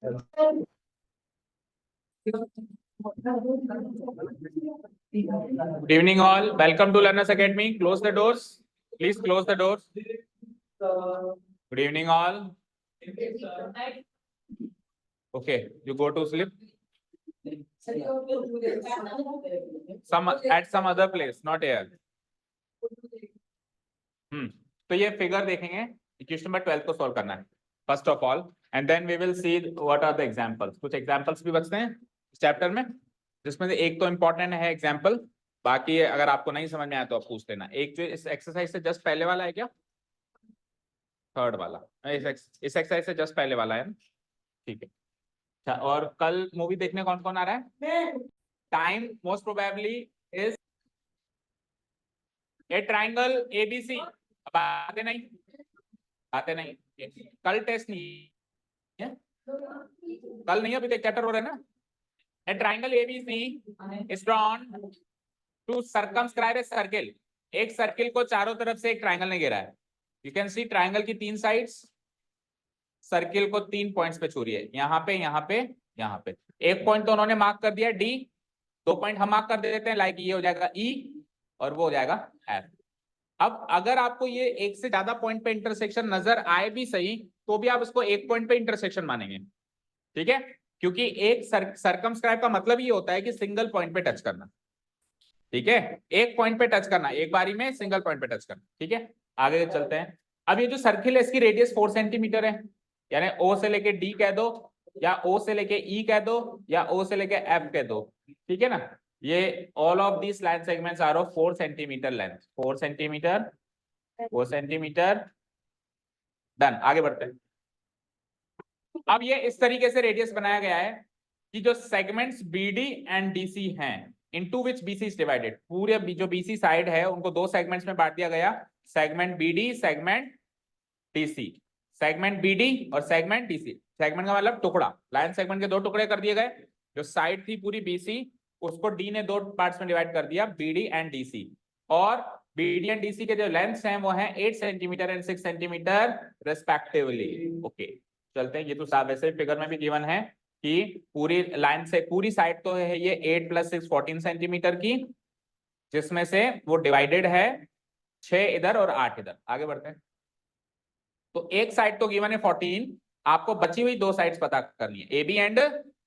Good evening all. Welcome to Learners Academy. Close the doors. Please close the doors. Good evening all. Okay, you go to sleep. At some other place, not here. तो ये figure देखेंगे, equation number 12 को solve करना है first of all, and then we will see what are the examples. कुछ examples भी बचते हैं इस चैप्टर में, जिसमें से एक तो इंपॉर्टेंट है एग्जांपल, बाकी अगर आपको नहीं समझ में आया तो आप पूछ लेना। एक जो इस एक्सरसाइज से जस्ट पहले वाला है क्या, थर्ड वाला, इस एक्सरसाइज से जस्ट पहले वाला है ना, ठीक है। अच्छा, और कल मूवी देखने कौन कौन आ रहा है? Time most probably is a triangle ABC. आते नहीं कल टेस्ट नहीं है, कल नहीं, अभी तक चैप्टर हो रहा है ना। A triangle ABC is drawn to circumscribe a circle. एक सर्किल को चारों तरफ से एक ट्राइंगल ने घेरा है। यू कैन सी ट्राइंगल की 3 साइड्स, सर्किल को 3 पॉइंट्स पे छू रही है, यहाँ पे यहाँ पे यहाँ पे। एक पॉइंट तो उन्होंने मार्क कर दिया डी, 2 पॉइंट हम मार्क कर देते हैं, लाइक ये हो जाएगा ई और वो हो जाएगा एफ। अब अगर आपको ये एक से ज्यादा पॉइंट पे इंटरसेक्शन नजर आए भी सही, तो भी आप इसको एक पॉइंट पे इंटरसेक्शन मानेंगे, ठीक है, क्योंकि एक सर्कमस्क्राइब का मतलब ये होता है कि सिंगल पॉइंट पे टच करना, ठीक है, एक पॉइंट पे टच करना, एक बारी में सिंगल पॉइंट पे टच करना, ठीक है। आगे चलते हैं। अब ये जो सर्किल है इसकी रेडियस 4 सेंटीमीटर है, यानी ओ से लेके डी कह दो, या ओ से लेके ई कह दो, या ओ से लेके एफ कह दो, ठीक है ना। ये all of these line segments are of 4 centimetre length, 4 centimetre. Done, आगे बढ़ते हैं। अब ये इस तरीके से रेडियस बनाया गया है कि जो सेगमेंट्स बीडी एंड डीसी हैं, into which BC is divided, पूरे जो बीसी साइड है उनको 2 सेगमेंट्स में बांट दिया गया, segment BD, segment DC, segment BD और सेगमेंट डीसी। सेगमेंट का मतलब टुकड़ा, लाइन सेगमेंट के 2 टुकड़े कर दिए गए। जो साइड थी पूरी बीसी, उसको डी ने 2 पार्ट्स में डिवाइड कर दिया, बीडी एंड डीसी। और बीडी एंड डीसी के जो लेंथ्स हैं वो हैं 8 centimetre and 6 centimetre respectively. Okay, चलते हैं। ये तो साफ वैसे फिगर में भी गिवन है कि पूरी लाइन से पूरी साइड तो है ये 8 + 6 14 सेंटीमीटर की, जिसमें से वो डिवाइडेड है 6 इधर और 8 इधर। आगे बढ़ते हैं। तो एक साइड तो गिवन है 14, आपको बची हुई 2 साइड्स पता करनी है, ए बी एंड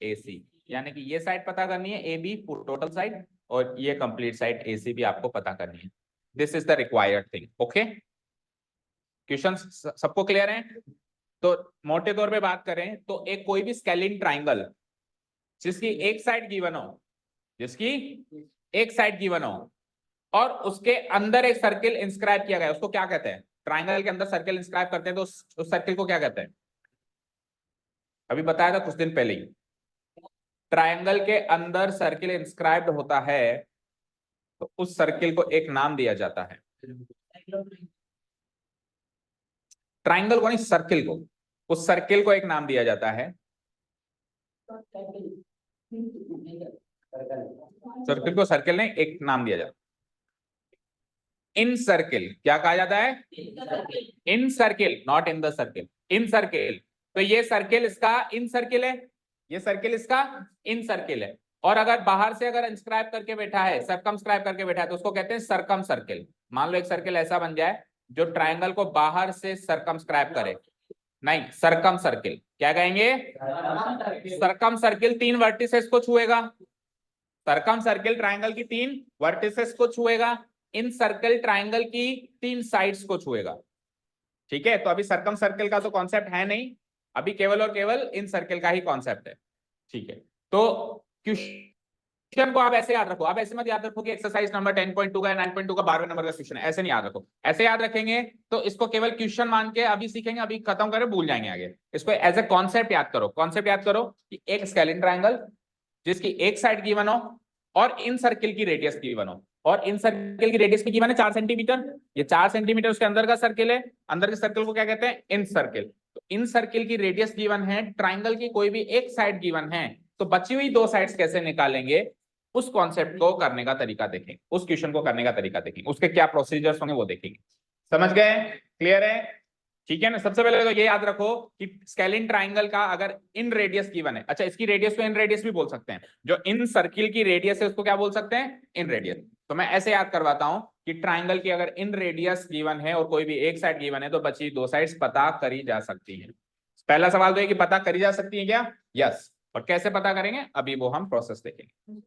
ए सी, यानी कि ये साइड पता करनी है ए बी टोटल साइड, और ये कंप्लीट साइड ए सी भी आपको पता करनी है। This is the required thing. Okay, question सबको क्लियर है? तो मोटे तौर पे बात करें तो एक कोई भी स्केलिन ट्राइंगल जिसकी एक साइड गिवन हो, और उसके अंदर एक सर्किल इंस्क्राइब किया गया है, उसको क्या कहते हैं? ट्राइंगल के अंदर सर्किल इंस्क्राइब करते हैं तो उस सर्किल को क्या कहते हैं? अभी बताया था कुछ दिन पहले ही, ट्राइंगल के अंदर सर्किल इंस्क्राइब्ड होता है तो उस सर्किल को एक नाम दिया जाता है। ट्राइंगल को नहीं, सर्किल को, उस सर्किल को एक नाम दिया जाता है। सर्किल को सर्किल ने एक नाम दिया जाता है, इन सर्किल। क्या कहा जाता है? इन circle, not in the circle, in circle. तो ये सर्किल इसका इन सर्किल है, ये सर्किल इसका इन सर्किल है। और अगर बाहर से अगर इंस्क्राइब करके बैठा है, सर्कमस्क्राइब करके बैठा है, तो उसको कहते हैं सर्कम सर्किल। मान लो एक सर्किल ऐसा बन जाए जो ट्राइंगल को बाहर से सर्कमस्क्राइब करे, नहीं, सर्कम सर्किल। क्या कहेंगे? सर्कम सर्किल 3 वर्टिसेस को छुएगा, सर्कम सर्किल ट्राइंगल की 3 वर्टिसेस को छुएगा, इन सर्कल ट्राइंगल की 3 साइड्स को छुएगा, ठीक है। तो अभी सर्कम सर्किल का तो कॉन्सेप्ट है नहीं, अभी केवल और केवल इन सर्किल का ही कॉन्सेप्ट है, ठीक है। तो क्वेश्चन को आप ऐसे याद रखो, आप ऐसे मत याद रखो कि एक्सरसाइज नंबर 10.2 का 9.2 का 12वें नंबर का क्वेश्चन है, ऐसे नहीं याद रखो। ऐसे याद रखेंगे तो इसको केवल क्वेश्चन मान के अभी सीखेंगे, अभी खत्म करें, भूल जाएंगे आगे। इसको एज ए कॉन्सेप्ट याद करो, कॉन्सेप्ट याद करो कि एक स्केलिन ट्राइंगल जिसकी एक साइड गिवन हो और इन सर्किल की रेडियस गिवन हो, और इन सर्किल की रेडियस की गिवन है 4 सेंटीमीटर, ये 4 सेंटीमीटर उसके अंदर का सर्किल है, अंदर के सर्किल को क्या कहते हैं? इन सर्किल। तो इन सर्किल की रेडियस गिवन है, ट्राइंगल की कोई भी एक साइड गिवन है, तो बची हुई 2 साइड्स कैसे निकालेंगे, उस कॉन्सेप्ट को करने का तरीका देखेंगे, उस क्वेश्चन को करने का तरीका देखेंगे, उसके क्या प्रोसीजर्स होंगे वो देखेंगे। समझ गए? क्लियर है? ठीक है ना। सबसे पहले तो ये याद रखो कि स्केलिन ट्राइंगल का अगर इन रेडियस गिवन है, अच्छा इसकी रेडियस को इन रेडियस भी बोल सकते हैं, जो इन सर्किल की रेडियस है उसको क्या बोल सकते हैं, इन रेडियस। तो मैं ऐसे याद करवाता हूं कि ट्राइंगल की अगर इन रेडियस गिवन है और कोई भी एक साइड गिवन है तो बची दो साइड्स पता करी जा सकती है। पहला सवाल तो है कि पता करी जा सकती है क्या, यस। और कैसे पता करेंगे अभी वो हम प्रोसेस देखेंगे,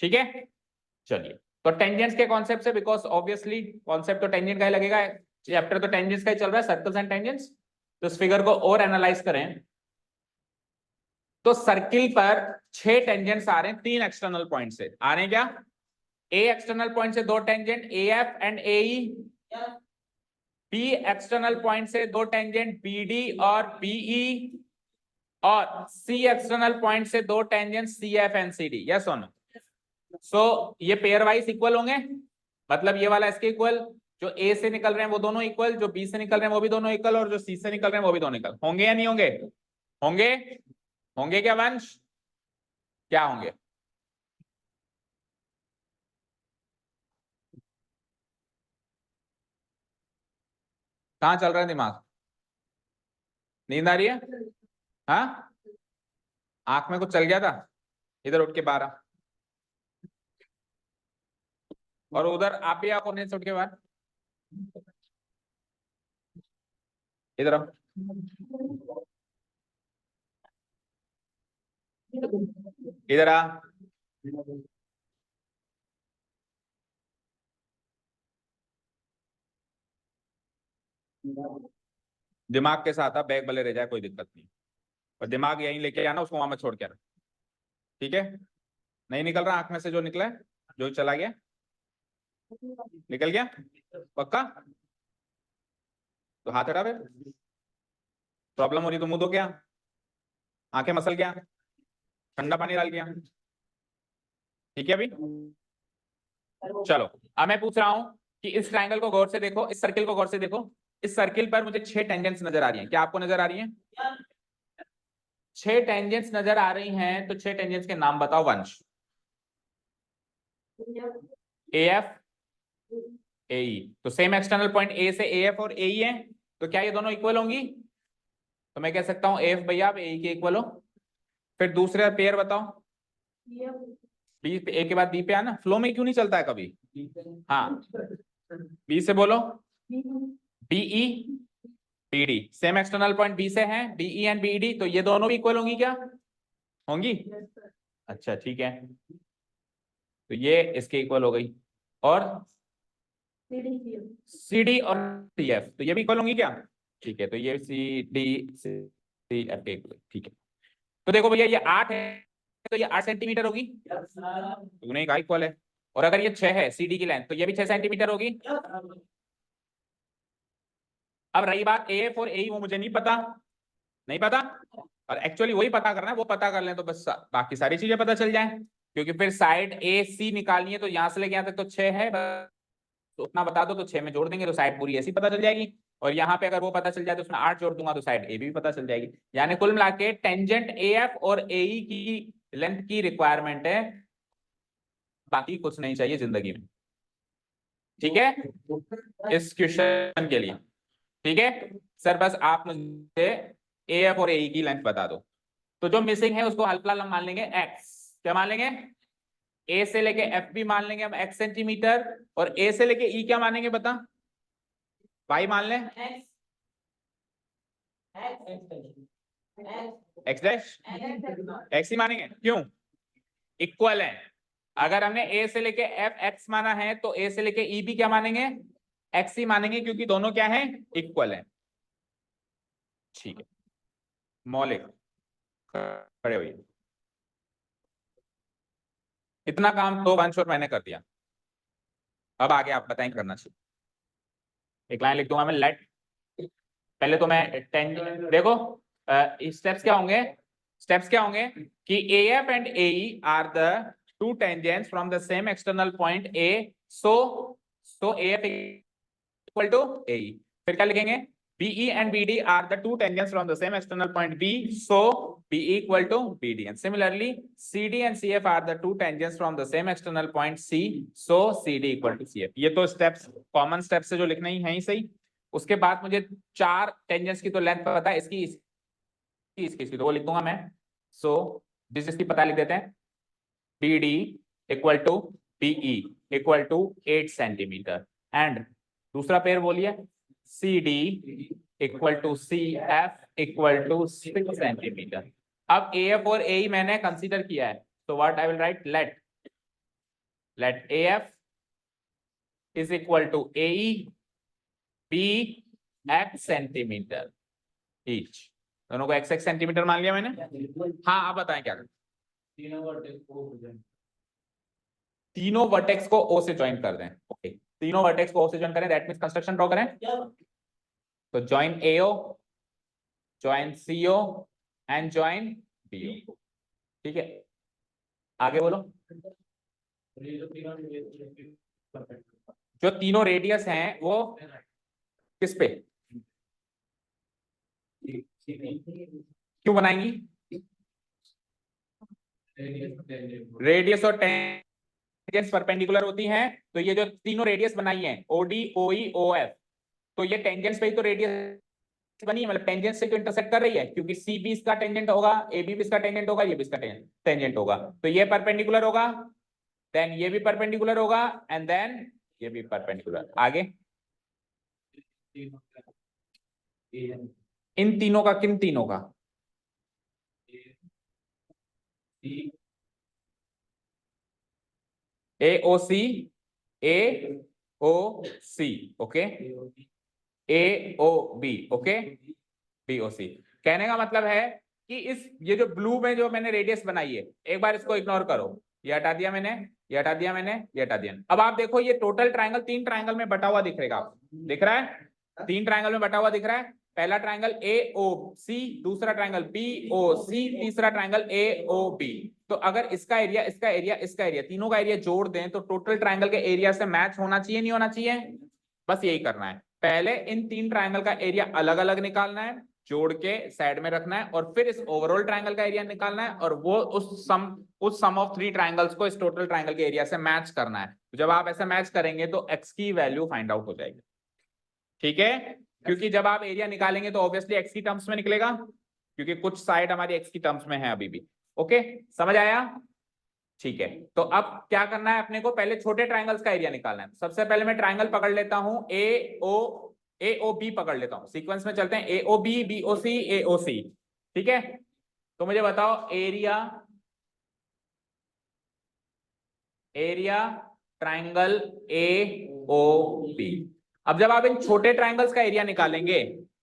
ठीक है। चलिए, तो टेंजेंट्स के कॉन्सेप्ट से, बिकॉज ऑब्वियसली कॉन्सेप्ट तो टेंजेंट का ही लगेगा, चैप्टर तो टेंजेंट्स का ही चल रहा है, सर्कल्स एंड टेंजेंट्स। तो इस फिगर को और एनालाइज करें तो सर्किल पर 6 टेंजेंट्स आ रहे हैं 3 एक्सटर्नल पॉइंट से, आ रहे हैं क्या, ए एक्सटर्नल पॉइंट से 2 tangent A F and A E, B external point से 2 टेंजेंट बी डी और बीई, और सी एक्सटर्नल पॉइंट से 2 tangent C F and C D, yes और नो। सो ये पेयर वाइज इक्वल होंगे, मतलब ये वाला इसके इक्वल, जो ए से निकल रहे हैं वो दोनों इक्वल, जो बी से निकल रहे हैं वो भी दोनों इक्वल, और जो सी से निकल रहे हैं वो भी दोनों इक्वल होंगे या नहीं होंगे, होंगे, होंगे क्या वंश, क्या होंगे, कहां चल रहा है दिमाग, नींद आ रही है, हाँ आंख में कुछ चल गया था, इधर उठ के बाहर आ, और उधर आप भी आप कोने से उठ के बाहर, इधर आओ, इधर आ, दिमाग के साथ आ, बैग भले रह जाए कोई दिक्कत नहीं, और दिमाग यहीं लेके आना, उसको वहां मत छोड़ के आना, ठीक है। नहीं निकल रहा आंख में से जो निकला है, जो चला गया निकल गया, पक्का, तो हाथ हटा फिर, प्रॉब्लम हो रही तो मुंह धो क्या, आंखें मसल क्या, ठंडा पानी डाल गया, ठीक है अभी। चलो, अब मैं पूछ रहा हूं कि इस ट्रायंगल को गौर से देखो, इस सर्किल को गौर से देखो, इस सर्किल पर मुझे 6 टेंजेंट्स नजर आ रही हैं, क्या आपको नजर आ रही हैं, 6 टेंजेंट्स नजर आ रही हैं, तो 6 टेंजेंट्स के नाम बताओ वंश, ए एफ ए ई, तो सेम एक्सटर्नल पॉइंट ए से ए एफ और ए ई है, तो क्या ये दोनों इक्वल होंगी, तो मैं कह सकता हूं ए एफ भैया आप ए के इक्वल हो। फिर दूसरा पेयर बताओ, बी, ए के बाद बी पे आना, फ्लो में क्यों नहीं चलता है कभी, हाँ बी से बोलो, BE BD, same external point B से है, बीई एंड बीडी, तो ये दोनों भी इक्वल होंगी क्या, होंगी, अच्छा ठीक है, तो ये इसके इक्वल हो गई, और सी डी और सी एफ, तो ये भी इक्वल होंगी क्या, ठीक है, तो ये सी डी सी एफ के इक्वल, ठीक है। तो देखो भैया ये 8 है, तो ये 8 सेंटीमीटर होगी, तूने कहा इक्वल है, और अगर ये 6 है सी डी की लेंथ, तो ये भी 6 सेंटीमीटर होगी। अब रही बात ए एफ और ए, वो मुझे नहीं पता, नहीं पता, और एक्चुअली वही पता करना है, वो पता कर लें तो बस बाकी सारी चीजें पता चल जाए, क्योंकि फिर साइड ए सी निकालनी है, तो यहां से लेके यहां तक तो 6 है, तो उतना बता दो तो 6 में जोड़ देंगे तो साइड पूरी ऐसी पता चल जाएगी, और यहाँ पे अगर वो पता चल जाए तो उसमें 8 जोड़ दूंगा तो साइड ए भी पता चल जाएगी। यानी कुल मिला के टेंजेंट ए एफ और ए ई की लेंथ की रिक्वायरमेंट है, बाकी कुछ नहीं चाहिए जिंदगी में, ठीक है इस क्वेश्चन के लिए, ठीक है सर, बस आप मुझे ए एफ और ए ई की लेंथ बता दो। तो जो मिसिंग है उसको हल्का मान लेंगे एक्स, क्या मान लेंगे, ए से लेके एफ भी मान लेंगे हम एक्स सेंटीमीटर, और ए से लेके ई क्या मानेंगे बता, वाई मान लें, एक्स डैश, एक्स ही मानेंगे, क्यों, इक्वल है। अगर हमने ए से लेके एफ एक्स माना है तो ए से लेके ई भी क्या मानेंगे, एक्स ही मानेंगे, क्योंकि दोनों क्या है, इक्वल है, ठीक है। मौलिक, खड़े हुए, इतना काम तो वंश और मैंने कर दिया, अब आगे आप बताएं करना चाहिए। एक लाइन लिख दूंगा मैं, लेट, पहले तो मैं देखो स्टेप्स क्या होंगे, स्टेप्स क्या होंगे कि A F and A E are the two tangents from the same external point A, so A F equal to A E, फिर क्या लिखेंगे, BE and BD are the two tangents from the same external point B, so BE equal to BD, and similarly CD and CF are the two tangents from the same external point C, so CD equal to CF। ये तो steps common steps से जो लिखना ही है ही सही। उसके बाद मुझे 4 टेंजेंट्स की तो लेंथ पता है, इसकी तो वो लिख दूंगा मैं। सो जिस इसकी पता लिख देते हैं, BD equal to BE equal to 8 centimetre, and दूसरा पेयर बोलिए CD equal to CF equal to 6 centimetre. अब AF और AE मैंने कंसीडर किया है, तो what I will write, let AF is equal to AE be x centimetre each. दोनों को x सेंटीमीटर मान लिया मैंने। हाँ, आप बताएं क्या करें। तीनों वर्टेक्स को O से ज्वाइन कर दें। ओके, तीनों वर्टेक्स को O से ज्वाइन करें, दैट मींस कंस्ट्रक्शन ड्रॉ करें। तो join AO, join CO and join BO। ठीक है, आगे बोलो। जो तीनों रेडियस हैं वो किस पे, क्यों बनाएंगी? रेडियस और टेंजेंट्स परपेंडिकुलर होती हैं, तो ये जो तीनों रेडियस बनाई है OD OE OF, तो ये टेंजेंट्स पे ही तो रेडियस बनी है, मतलब टेंजेंट से तो इंटरसेक्ट कर रही है, क्योंकि CB इसका टेंजेंट होगा, AB भी इसका टेंजेंट होगा, ये भी इसका टेंजेंट होगा, तो ये परपेंडिकुलर होगा, देन ये भी परपेंडिकुलर होगा, एंड देन ये भी परपेंडिकुलर। आगे इन तीनों का, किन तीनों का? AOC, AOC, okay, AOB, okay, BOC। कहने का मतलब है कि इस ये जो ब्लू में जो मैंने रेडियस बनाई है, एक बार इसको इग्नोर करो, ये हटा दिया मैंने, ये हटा दिया मैंने, ये हटा दिया। अब आप देखो ये टोटल ट्रायंगल 3 ट्रायंगल में बटा हुआ दिखेगा आपको, दिख रहा है? 3 ट्रायंगल में बटा हुआ दिख रहा है। पहला ट्रायंगल AOC, दूसरा ट्रायंगल BOC, तीसरा ट्रायंगल AOB। तो अगर इसका एरिया, इसका एरिया, इसका एरिया, तीनों का एरिया जोड़ दें तो टोटल ट्रायंगल के एरिया से मैच होना चाहिए, नहीं होना चाहिए? बस यही करना है, पहले इन 3 ट्रायंगल का एरिया अलग अलग निकालना है, जोड़ के साइड में रखना है, और फिर इस ओवरऑल ट्रायंगल का एरिया निकालना है, और वो उस सम ऑफ 3 ट्रायंगल्स को इस टोटल ट्रायंगल के एरिया से मैच करना है। तो जब आप ऐसा मैच करेंगे तो x की वैल्यू फाइंड आउट हो जाएगी। ठीक है, क्योंकि जब आप एरिया निकालेंगे तो ऑब्वियसली x की टर्म्स में निकलेगा, क्योंकि कुछ साइड हमारी x की टर्म्स में है अभी भी। ओके, समझ आया? ठीक है, तो अब क्या करना है अपने को, पहले छोटे ट्रायंगल्स का एरिया निकालना है। सबसे पहले मैं ट्रायंगल पकड़ लेता हूं AOB पकड़ लेता हूं, सीक्वेंस में चलते हैं, AOB BOC AOC। ठीक है, तो मुझे बताओ एरिया ट्रायंगल AOB। अब जब आप इन छोटे ट्रायंगल्स का एरिया निकालेंगे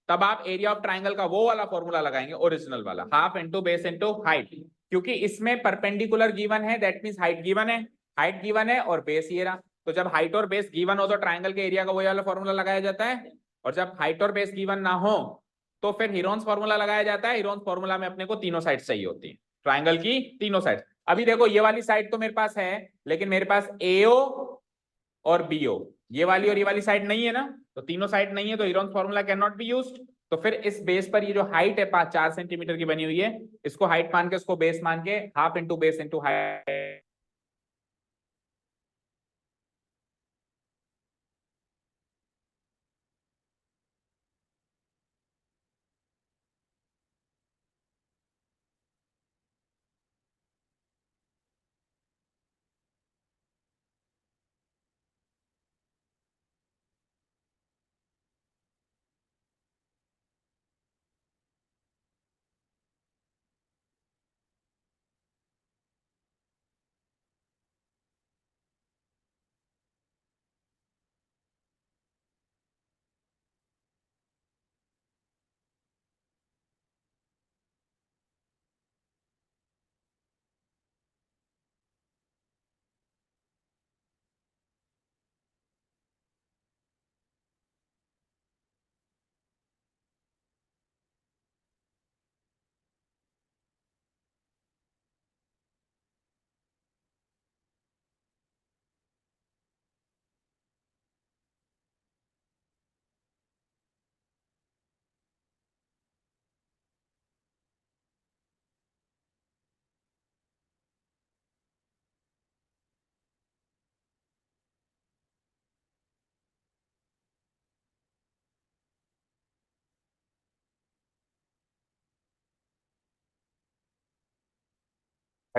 तब आप एरिया ऑफ ट्रायंगल का वो वाला फॉर्मूला लगाएंगे, ओरिजिनल वाला, half into base into height, क्योंकि इसमें परपेंडिकुलर गिवन है, दैट मींस हाइट गिवन है, हाइट गिवन है और बेस ये रहा। तो जब हाइट और बेस गिवन हो तो ट्रायंगल के एरिया का वही वाला फॉर्मूला लगाया जाता है, और जब हाइट और बेस गिवन ना हो तो फिर हीरोन्स फॉर्मूला लगाया जाता है। हीरोन्स फॉर्मूला में अपने को तीनों साइड चाहिए होती है, ट्रायंगल की तीनों साइड। अभी देखो ये वाली साइड तो मेरे पास है, लेकिन मेरे पास AO और BO, ये वाली और ये वाली साइड नहीं है ना, तो तीनों साइड नहीं है, तो Heron's formula can not be used. तो फिर इस बेस पर ये जो हाइट है 4 सेंटीमीटर की बनी हुई है, इसको हाइट मान के, इसको बेस मान के, half into base into height.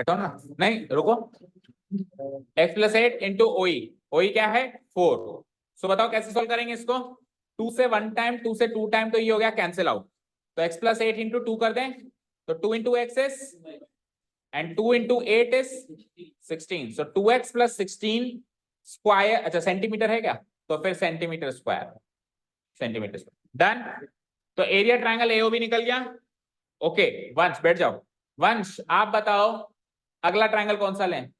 हटाओ ना, नहीं रुको, x प्लस 8 इंटू ओई, ओई क्या है 4। सो बताओ कैसे सोल्व करेंगे इसको, 2 से 1 टाइम, 2 से 2 टाइम, तो ये हो गया कैंसिल आउट, तो x प्लस 8 इंटू 2 कर दें, तो 2 into x is and 2 into 8 is 16, so 2x plus 16 square, अच्छा सेंटीमीटर है क्या, तो फिर centimetre square, centimetre square, done. तो एरिया ट्रायंगल एओबी निकल गया। ओके वंश बैठ जाओ, वंश आप बताओ अगला ट्रायंगल कौन सा लें,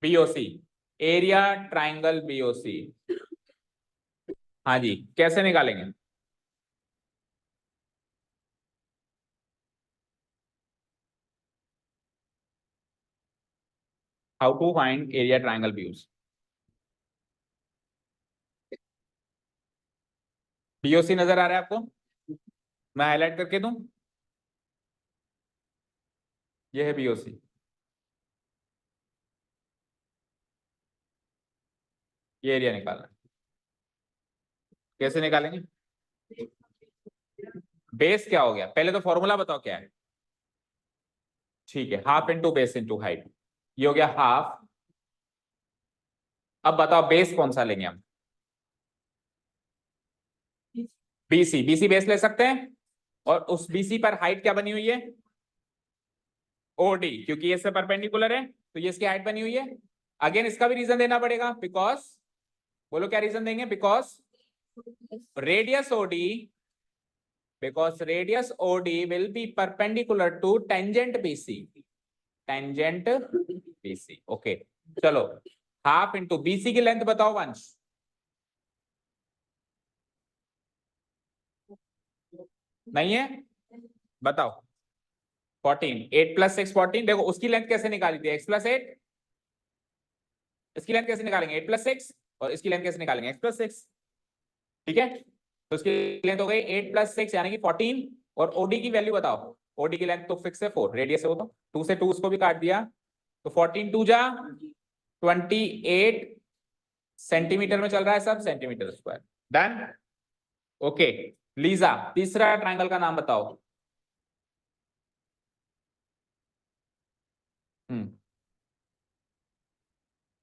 बीओसी, एरिया ट्रायंगल बीओसी, हाँ जी कैसे निकालेंगे, how to find area triangle BOC, BOC नजर आ रहा है आपको, मैं हाईलाइट करके दूं, ये है बीओसी, ये एरिया निकालना है। कैसे निकालेंगे, बेस क्या हो गया, पहले तो फॉर्मूला बताओ क्या है, ठीक है half into base into height, ये हो गया हाफ। अब बताओ बेस कौन सा लेंगे हम, बीसी, बीसी बेस ले सकते हैं, और उस बीसी पर हाइट क्या बनी हुई है, ओडी, क्योंकि ये इससे परपेंडिकुलर है तो ये इसकी हाइट बनी हुई है। अगेन इसका भी रीजन देना पड़ेगा, बिकॉज, बोलो क्या रीजन देंगे, because radius OD, because radius OD will be perpendicular to tangent BC, tangent BC, okay चलो हाफ इंटू BC की लेंथ बताओ वंश, नहीं है बताओ, 14, 8 प्लस 6 14, देखो उसकी लेंथ कैसे निकाली थी x प्लस 8, इसकी लेंथ कैसे निकालेंगे 8 प्लस 6, और इसकी लेंथ कैसे निकालेंगे x प्लस 6, ठीक है, तो उसकी लेंथ हो गई 8 प्लस 6 यानी कि 14, और ओडी की वैल्यू बताओ, ओडी की लेंथ तो फिक्स है 4, रेडियस है वो तो 2 से 2 उसको भी काट दिया, तो 14 2 जा 28 सेंटीमीटर में चल रहा है सब, centimetre square, done. Okay Lisa तीसरा ट्रायंगल का नाम बताओ,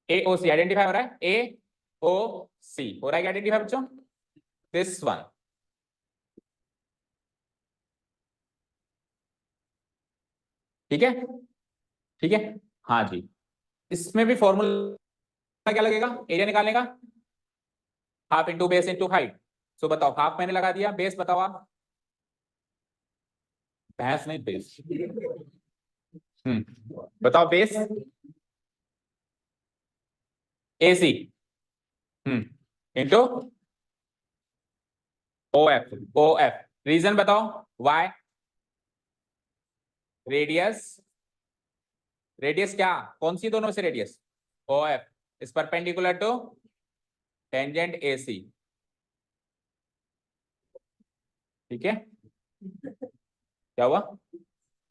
ए ओ सी आइडेंटिफाई हो रहा है, ए ओ सी हो रहा है आइडेंटिफाई बच्चों, दिस वन, ठीक है, ठीक है, हाँ जी, इसमें भी फॉर्मूला क्या लगेगा एरिया निकालने का, half into base into height, so बताओ हाफ मैंने लगा दिया, बेस बताओ आप, भैंस नहीं बेस, बताओ base, A C, into O F, O F, reason बताओ वाई, रेडियस, रेडियस क्या, कौन सी दोनों से radius, O F is perpendicular to tangent A C, ठीक है, क्या हुआ,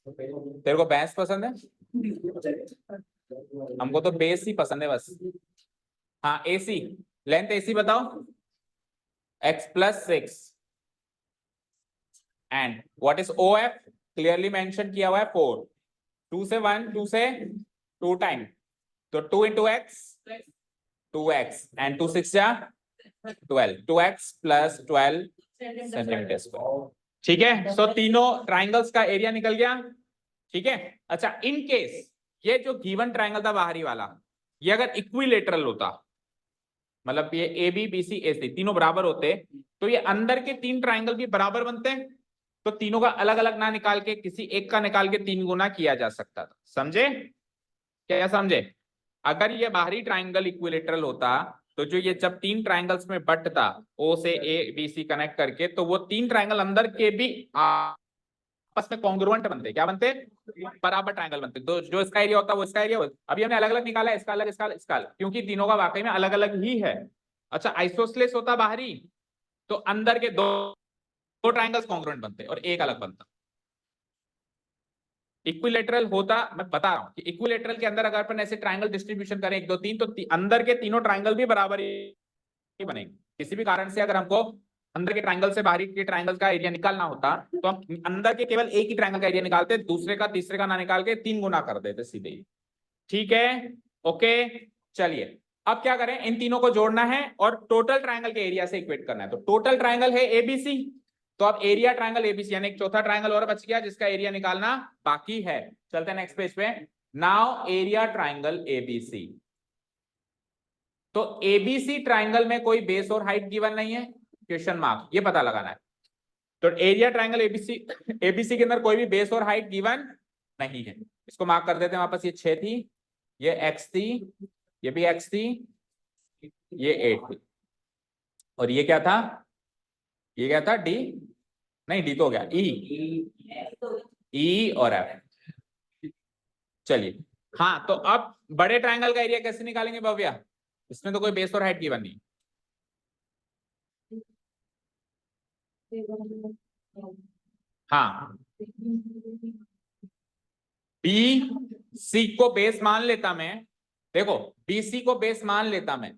तेरे को बेस पसंद है, हमको तो बेस ही पसंद है बस, हाँ ए सी, लेंथ ए सी बताओ x plus 6 and what is O F, clearly mention किया हुआ है 4, 2 से 1, 2 से 2 टाइम, तो 2 इंटू एक्स 2x एंड 2 6 जा 12, 2x प्लस 12 सेंटीमीटर स्क्वायर, ठीक है, सो तीनों ट्राइंगल्स का एरिया निकल गया, ठीक है। अच्छा इन केस ये जो गिवन ट्राइंगल था बाहरी वाला, ये अगर इक्विलेटरल होता, मतलब ये ए बी बी सी ए सी तीनों बराबर होते, तो ये अंदर के 3 ट्राइंगल भी बराबर बनते, तो तीनों का अलग अलग ना निकाल के किसी एक का निकाल के 3 गुना किया जा सकता था, समझे, क्या समझे, अगर ये बाहरी ट्राइंगल इक्विलेटरल होता, तो जो ये जब 3 ट्राइंगल्स में बटता ओ से ए बी सी कनेक्ट करके, तो वो 3 ट्राइंगल अंदर के भी आपस में कॉन्ग्रुएंट बनते, क्या बनते, बराबर ट्राइंगल बनते, तो जो इसका एरिया होता है वो इसका एरिया होता, अभी हमने अलग अलग निकाला है, इसका अलग, इसका इसका अलग, क्योंकि तीनों का वाकई में अलग अलग ही है। अच्छा आइसोसेलेस होता बाहरी, तो अंदर के दो ट्राइंगल्स कॉन्ग्रुएंट बनते और एक अलग बनता, इक्विलेटरल होता, मैं बता रहा हूं कि इक्विलेटरल के अंदर अगर अपन ऐसे ट्राइंगल डिस्ट्रीब्यूशन करें 1 2 3, तो अंदर के तीनों ट्राइंगल भी बराबर ही बनेंगे, किसी भी कारण से अगर हमको अंदर के ट्रायंगल से बाहरी के ट्रायंगल का एरिया निकालना होता तो हम अंदर के केवल एक ही ट्रायंगल का एरिया निकालते, दूसरे का तीसरे का ना निकाल के 3 गुना कर देते सीधे ही। ठीक है, ओके। चलिए अब क्या करें, इन तीनों को जोड़ना है और टोटल ट्रायंगल के एरिया से इक्वेट करना है। तो टोटल ट्रायंगल है एबीसी, तो अब एरिया ट्रायंगल एबीसी, यानी एक चौथा ट्रायंगल और बच गया जिसका एरिया निकालना बाकी है। चलते हैं नेक्स्ट पेज पे। Now area triangle ABC. तो एबीसी ट्रायंगल में कोई बेस और हाइट गिवन नहीं है, क्वेश्चन मार्क, ये पता लगाना है। तो एरिया ट्रायंगल एबीसी, एबीसी के अंदर कोई भी बेस और हाइट गिवन नहीं है, इसको मार्क कर देते हैं। वापस ये 6 थी, ये x थी, ये भी x थी, ये 8 थी, और ये क्या था, ये क्या था, d, नहीं d तो हो गया, e और f। चलिए हाँ, तो अब बड़े ट्रायंगल का एरिया कैसे निकालेंगे भव्या, इसमें तो कोई बेस और हाइट गिवन नहीं। हाँ, बी सी को बेस मान लेता मैं, देखो बीसी को बेस मान लेता मैं,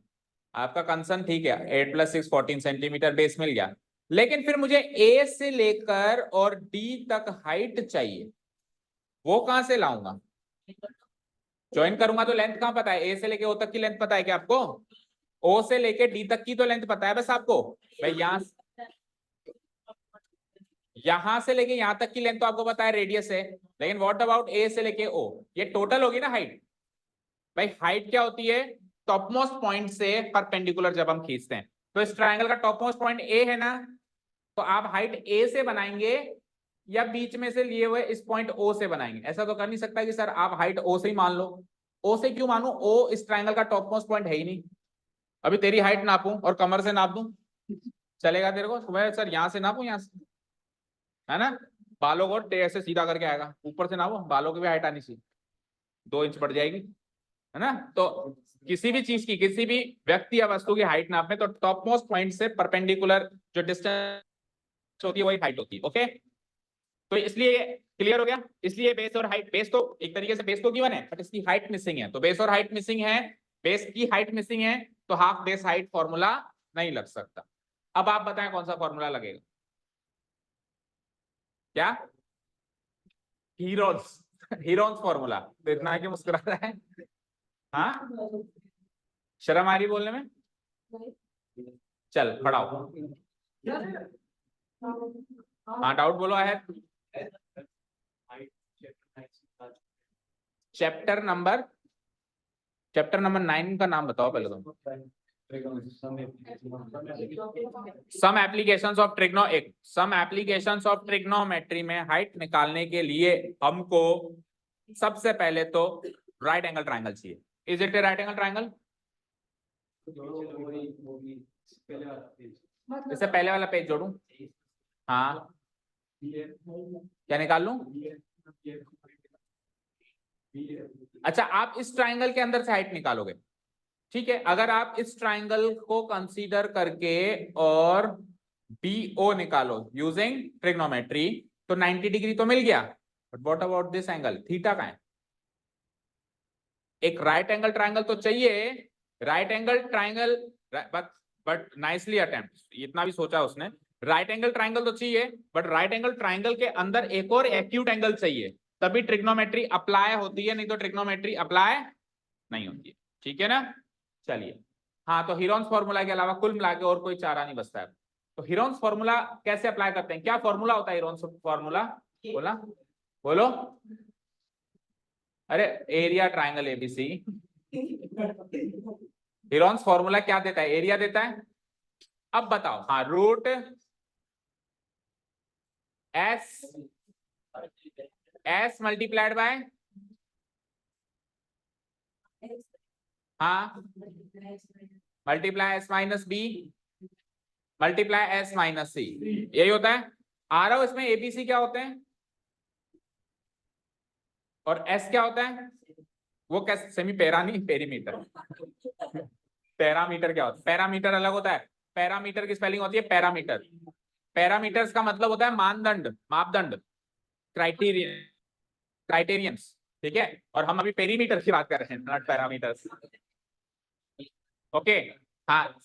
आपका कंसर्न ठीक है, 8 + 6 14 सेंटीमीटर बेस मिल गया, लेकिन फिर मुझे ए से लेकर और डी तक हाइट चाहिए, वो कहां से लाऊंगा, ज्वाइन करूंगा तो लेंथ कहां पता है, ए से लेके ओ तक की लेंथ पता है क्या आपको, ओ से लेके डी तक की तो लेंथ पता है बस आपको भाई, यहां से लेके यहां तक की लेंथ तो आपको पता है, रेडियस है, लेकिन व्हाट अबाउट ए से लेके ओ, ये टोटल होगी ना हाइट। भाई हाइट क्या होती है, टॉप मोस्ट पॉइंट से परपेंडिकुलर जब हम खींचते हैं, तो इस ट्रायंगल का टॉप मोस्ट पॉइंट ए है ना, तो आप हाइट ए से बनाएंगे या बीच में से लिए हुए इस पॉइंट ओ से बनाएंगे, ऐसा तो कर नहीं सकता कि सर आप हाइट ओ से ही मान लो। ओ से क्यों मानू, ओ इस ट्रायंगल का टॉप मोस्ट पॉइंट है ही नहीं। अभी तेरी हाइट नापूं और कमर से नाप दूं, चलेगा तेरे को, मैं सर यहाँ से नापूं, यहाँ से, है ना, बालों को ऐसे सीधा करके आएगा, ऊपर से नापो, बालों की भी हाइट आनी चाहिए, 2 इंच बढ़ जाएगी, है ना। तो किसी भी चीज की, किसी भी व्यक्ति या वस्तु की हाइट नापने तो टॉप मोस्ट पॉइंट से परपेंडिकुलर जो डिस्टेंस होती है वही हाइट होती है, ओके। तो इसलिए क्लियर हो गया, इसलिए बेस और हाइट, बेस तो एक तरीके से बेस तो गिवन है बट इसकी हाइट मिसिंग है, तो बेस और हाइट मिसिंग है, बेस की हाइट मिसिंग है, तो हाफ बेस हाइट फॉर्मूला नहीं लग सकता। अब आप बताएं कौन सा फॉर्मूला लगेगा, क्या, हीरोन्स, हीरोन्स फॉर्मूला, तो इतना है कि मुस्कुरा रहा है, हाँ शर्म आ रही बोलने में, चल पढ़ाओ, हाँ डाउट बोलो है, चैप्टर नंबर 9 का नाम बताओ पहले तुम, सम एप्लीकेशंस ऑफ ट्रिग्नो, एक सम एप्लीकेशंस ऑफ ट्रिग्नोमेट्री में हाइट निकालने के लिए हमको सबसे पहले तो राइट एंगल ट्रायंगल चाहिए, is it A right angle triangle, इससे पहले वाला पेज जोड़ू, हाँ क्या निकाल लूं, अच्छा आप इस ट्रायंगल के अंदर से हाइट निकालोगे, ठीक है, अगर आप इस ट्रायंगल को कंसीडर करके और BO निकालो यूजिंग ट्रिग्नोमेट्री तो 90 डिग्री तो मिल गया, but what about this angle, theta का है, एक राइट एंगल ट्रायंगल तो चाहिए, right angle triangle, but nicely attempt, इतना भी सोचा उसने, राइट एंगल ट्रायंगल तो चाहिए बट राइट एंगल ट्रायंगल के अंदर एक और एक्यूट एंगल चाहिए, तभी ट्रिग्नोमेट्री अप्लाई होती है, नहीं तो ट्रिग्नोमेट्री अप्लाई नहीं होती है, ठीक है ना। चलिए हाँ, तो हीरोन्स फॉर्मूला के अलावा कुल मिला के और कोई चारा नहीं बचता है, तो हीरोन्स फॉर्मूला कैसे अप्लाई करते हैं, क्या फॉर्मूला होता है हीरोन्स फॉर्मूला, बोला बोलो, अरे area triangle ABC, Heron's formula क्या देता है, एरिया देता है, अब बताओ, हाँ रूट एस मल्टीप्लाइड बाय, हाँ multiply S minus B multiply S minus C, यही होता है। आ रहा हो इसमें एबीसी क्या होते हैं और एस क्या होता है, वो कैसे, सेमी पैरा नहीं पेरीमीटर, पैरामीटर क्या होता है, पैरामीटर अलग होता है, पैरामीटर की स्पेलिंग होती है पैरामीटर, पैरामीटर्स का मतलब होता है मानदंड, मापदंड, क्राइटेरियन, क्राइटेरियंस, ठीक है, और हम अभी पेरीमीटर की बात कर रहे हैं, नॉट पैरामीटर्स, ओके। हाँ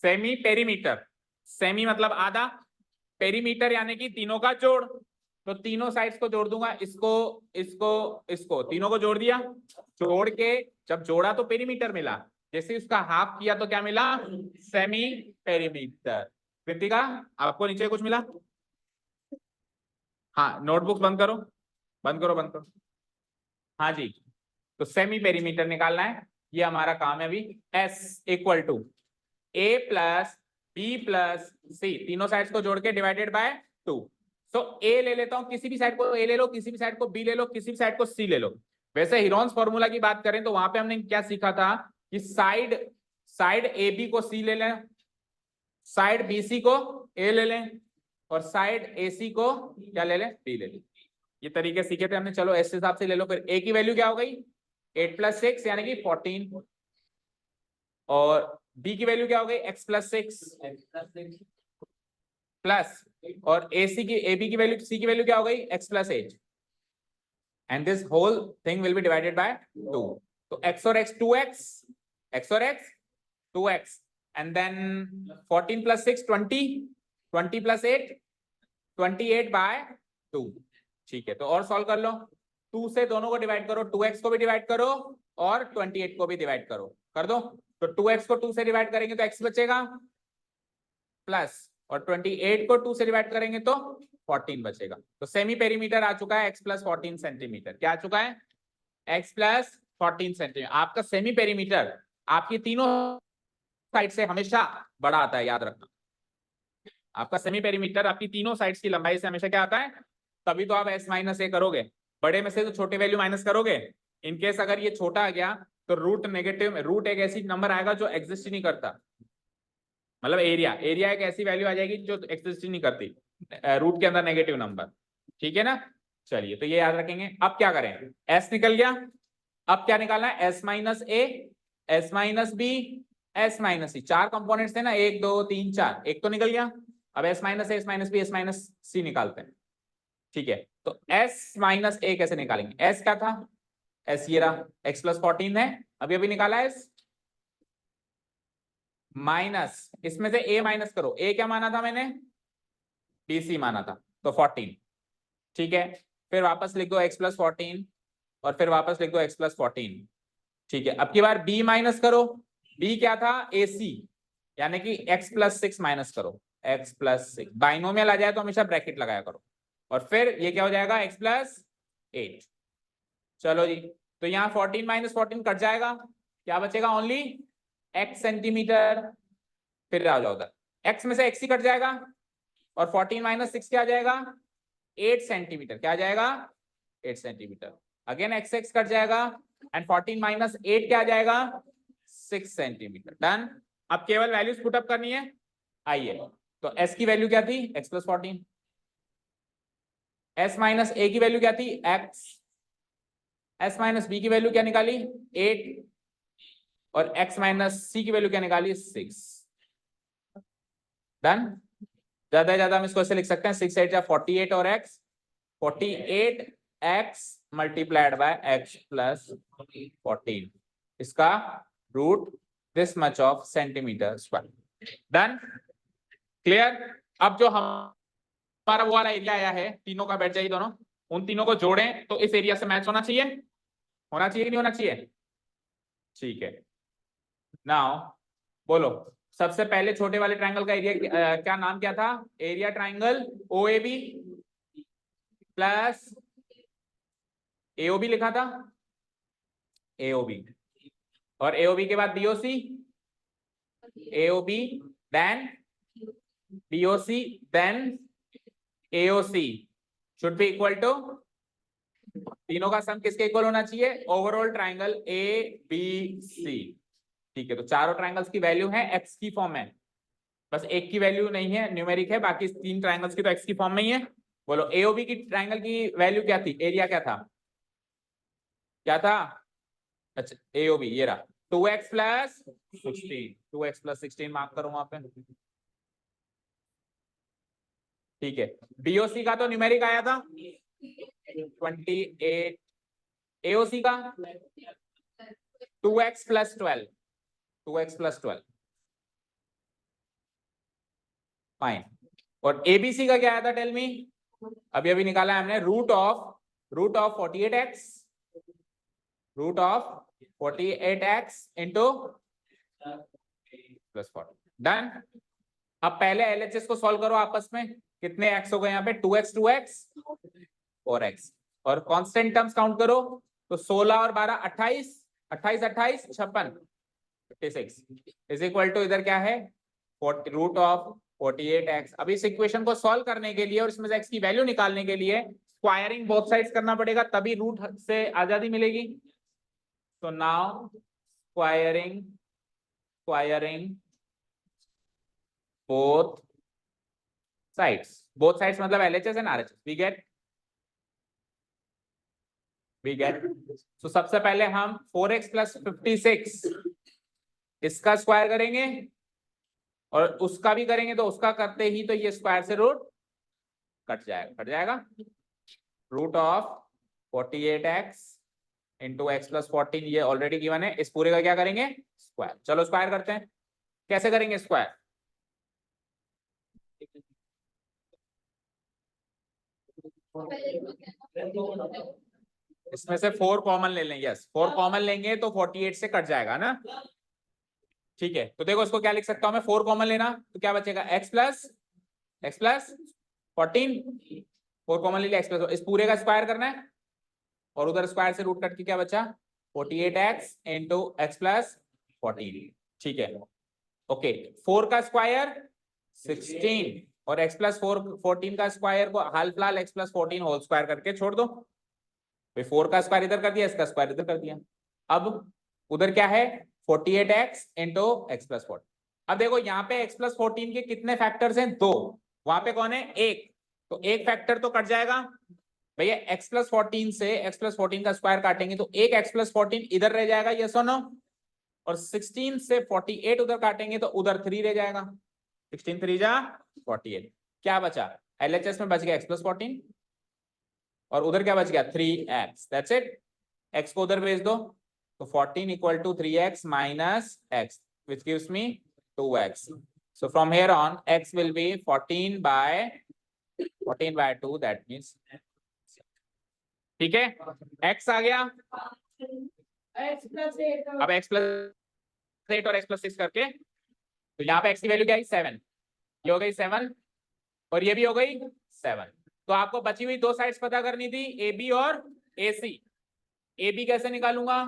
सेमी पेरीमीटर, सेमी मतलब आधा, पेरीमीटर यानी कि तीनों का जोड़, तो तीनों साइड्स को जोड़ दूंगा, इसको इसको इसको, तीनों को जोड़ दिया, जोड़ के जब जोड़ा तो पेरीमीटर मिला, जैसे उसका हाफ किया तो क्या मिला, सेमी पेरीमीटर। कृतिका आपको नीचे कुछ मिला? हाँ नोटबुक बंद करो, बंद करो, बंद करो। हाँ जी, तो सेमी पेरीमीटर निकालना है, ये हमारा काम है अभी। S equal to A plus B plus C, तीनों साइड्स को जोड़ के डिवाइडेड बाय 2। सो ए ले लेता हूं, किसी भी साइड को ए ले लो, किसी भी साइड को बी ले लो, किसी भी साइड को सी ले लो। वैसे हीरोन्स फॉर्मूला की बात करें तो वहां पे हमने क्या सीखा था कि साइड साइड ए बी को सी ले लें, साइड बी सी को ए ले लें, और साइड ए सी को क्या ले लें, बी ले लें। ये तरीके सीखे थे हमने। चलो इस हिसाब से ले लो। फिर ए की वैल्यू क्या हो गई, 8 + 6 यानी कि 14, और बी की वैल्यू क्या हो गई, x + 6 प्लस, और ए बी की वैल्यू, सी की वैल्यू क्या हो गई, x + 8, and this whole thing will be divided by 2। तो x और x 2x, x और x 2x, एंड देन 14 + 6 20, 20 + 8 28/2। ठीक है, तो और सॉल्व कर लो। 2 से दोनों को डिवाइड करो, 2x को भी डिवाइड करो और 28 को भी डिवाइड करो, कर दो। तो 2x को 2 से डिवाइड करेंगे तो x बचेगा, प्लस, और 28 को 2 से डिवाइड करेंगे तो 14 बचेगा। तो सेमी पेरीमीटर आ चुका है x + 14 सेंटीमीटर। क्या आ चुका है, x + 14 सेंटीमीटर। आपका सेमी पेरीमीटर आपकी तीनों साइड से हमेशा बड़ा आता है, याद रखना। आपका सेमी पेरीमीटर आपकी तीनों साइड्स की लंबाई से हमेशा क्या आता है, तभी तो आप s - a करोगे, बड़े में से तो छोटे वैल्यू माइनस करोगे। इनकेस अगर ये छोटा आ गया तो रूट नेगेटिव, रूट एक ऐसी नंबर आएगा जो एग्जिस्ट ही नहीं करता, मतलब एरिया एक ऐसी वैल्यू आ जाएगी जो एग्जिस्ट ही नहीं करती रूट के अंदर, नेगेटिव नंबर। ठीक है ना, चलिए तो ये याद रखेंगे। अब क्या करें, s निकल गया, अब क्या निकालना है, s - a, s - b, s - c। 4 components थे ना, 1 2 3 4, एक तो निकल गया। अब s - a, s - b, s - c निकालते हैं। ठीक है, तो s - a कैसे निकालेंगे, s क्या था, s ये रहा, x + 14 है, अभी अभी निकाला है, माइनस, इसमें से a माइनस करो, a क्या माना था मैंने, bc माना था, तो 14। ठीक है, फिर वापस लिख दो x + 14, और फिर वापस लिख दो x + 14। ठीक है, अब की बार b माइनस करो, b क्या था, ac, यानी कि x + 6 माइनस करो, x + 6। बाइनोमियल आ जाए तो हमेशा ब्रैकेट लगाया करो, और फिर ये क्या हो जाएगा, x + 8। चलो जी, तो यहाँ 14 - 14 कट जाएगा, क्या बचेगा, ओनली x सेंटीमीटर। फिर आ जाओ उधर, x में से x ही कट जाएगा, और 14 - 6 क्या आ जाएगा, 8 सेंटीमीटर। क्या आ जाएगा, 8 centimetre. Again x x cut जाएगा, एंड 14 - 8 क्या आ जाएगा, 6 सेंटीमीटर। डन। अब केवल वैल्यूज पुट अप करनी है, आइए। तो s की वैल्यू क्या थी, x + 14, s - a की वैल्यू क्या थी, x, s - b की वैल्यू क्या निकाली, 8, और x - c की वैल्यू क्या निकाली, 6। डन। ज्यादा से ज्यादा हम इसको ऐसे लिख सकते हैं, 6 8 48, और x 48x multiplied by x + 14, इसका root this much of centimetre square. Done, clear. अब जो हमारा वो वाला एरिया आया है, तीनों का बैठ जाइए दोनों, उन तीनों को जोड़ें तो इस एरिया से मैच होना चाहिए, होना चाहिए कि नहीं होना चाहिए। ठीक है, नाउ बोलो, सबसे पहले छोटे वाले ट्रायंगल का एरिया क्या नाम क्या था, area triangle OAB plus AOB लिखा था, AOB, और AOB के बाद BOC, AOB then BOC then AOC should be equal to, तीनों का सम किसके इक्वल होना चाहिए, ओवरऑल ट्रायंगल ABC। ठीक है, तो चारों ट्रायंगल्स की वैल्यू है x की फॉर्म में, बस एक की वैल्यू नहीं है, न्यूमेरिक है, बाकी 3 ट्रायंगल्स की तो x की फॉर्म में ही है। बोलो AOB की ट्रायंगल की वैल्यू क्या थी, एरिया क्या था, क्या था, अच्छा AOB ये रहा, 2x + 16, 2x + 16 मार्क करो वहां पे। ठीक है, BOC का तो न्यूमेरिक आया था 28, AOC का 2x + 12, 2x + 12। फाइन। और एबीसी का क्या आया था, टेल मी? अभी अभी निकाला है हमने, root of 48x, root of 48x into plus 40। Done. अब पहले एलएचएस को सॉल्व करो आपस में, कितने x हो गए यहाँ पे, 2x 2x 4x, और कांस्टेंट टर्म्स काउंट करो तो 16 और 12 28, 28 28 56 56 इज इक्वल टू इधर क्या है, रूट ऑफ 48x। अब इस इक्वेशन को सॉल्व करने के लिए और इसमें से x की वैल्यू निकालने के लिए स्क्वायरिंग बोथ साइड्स करना पड़ेगा, तभी रूट से आजादी मिलेगी। तो नाउ स्क्वायरिंग both sides मतलब LHS and RHS, we get so सबसे पहले हम 4x plus 56 इसका स्क्वायर करेंगे और उसका भी करेंगे, तो उसका करते ही तो ये स्क्वायर से रूट कट जाएगा। Root of 48x into x plus 14 ये ऑलरेडी गिवन है, इस पूरे का क्या करेंगे, स्क्वायर। चलो स्क्वायर करते हैं, कैसे करेंगे स्क्वायर? इसमें से 4 कॉमन ले लेंगे, यस 4 कॉमन लेंगे तो 48 से कट जाएगा ना, ठीक है। तो देखो इसको क्या लिख सकता हूं मैं, 4 कॉमन लेना तो क्या बचेगा, x प्लस 14, 4 कॉमन ले लिया, x प्लस, इस पूरे का स्क्वायर करना है और उधर स्क्वायर से रूट कट के क्या बचा, 48x इंटू एक्स प्लस 14, ठीक है। ओके, 4 का स्क्वायर 16 और x प्लस 14 का स्क्वायर को हाल फिलहाल x प्लस 14 होल स्क्वायर करके छोड़ दो। 4 का स्क्वायर इधर कर दिया, इसका स्क्वायर इधर कर दिया। अब उधर क्या है, 48x इंटू एक्स प्लस 14। अब देखो यहाँ पे x प्लस 14 के कितने फैक्टर्स हैं, 2, वहां पे कौन है, 1, तो एक फैक्टर तो कट जाएगा भैया। x प्लस 14 से x प्लस 14 का स्क्वायर काटेंगे तो एक x प्लस 14 इधर रह जाएगा, यस और नो, और 16 से 48 उधर काटेंगे तो उधर 3 रह जाएगा, 16 3 जा 48, क्या बचा, LHS में बच गया x प्लस 14 और उधर क्या बच गया, 3x, दैट्स इट। x को उधर भेज दो तो 14 equal to 3x minus x which gives me 2x. So from here on x will be 14 by 2, that means, ठीक है, x आ गया। अब x प्लस 8 और x प्लस 6 करके तो यहाँ पे x की वैल्यू क्या है, 7, ये हो गई 7 और ये भी हो गई 7। तो आपको बची हुई 2 साइड्स पता करनी थी, AB और AC। AB कैसे निकालूंगा,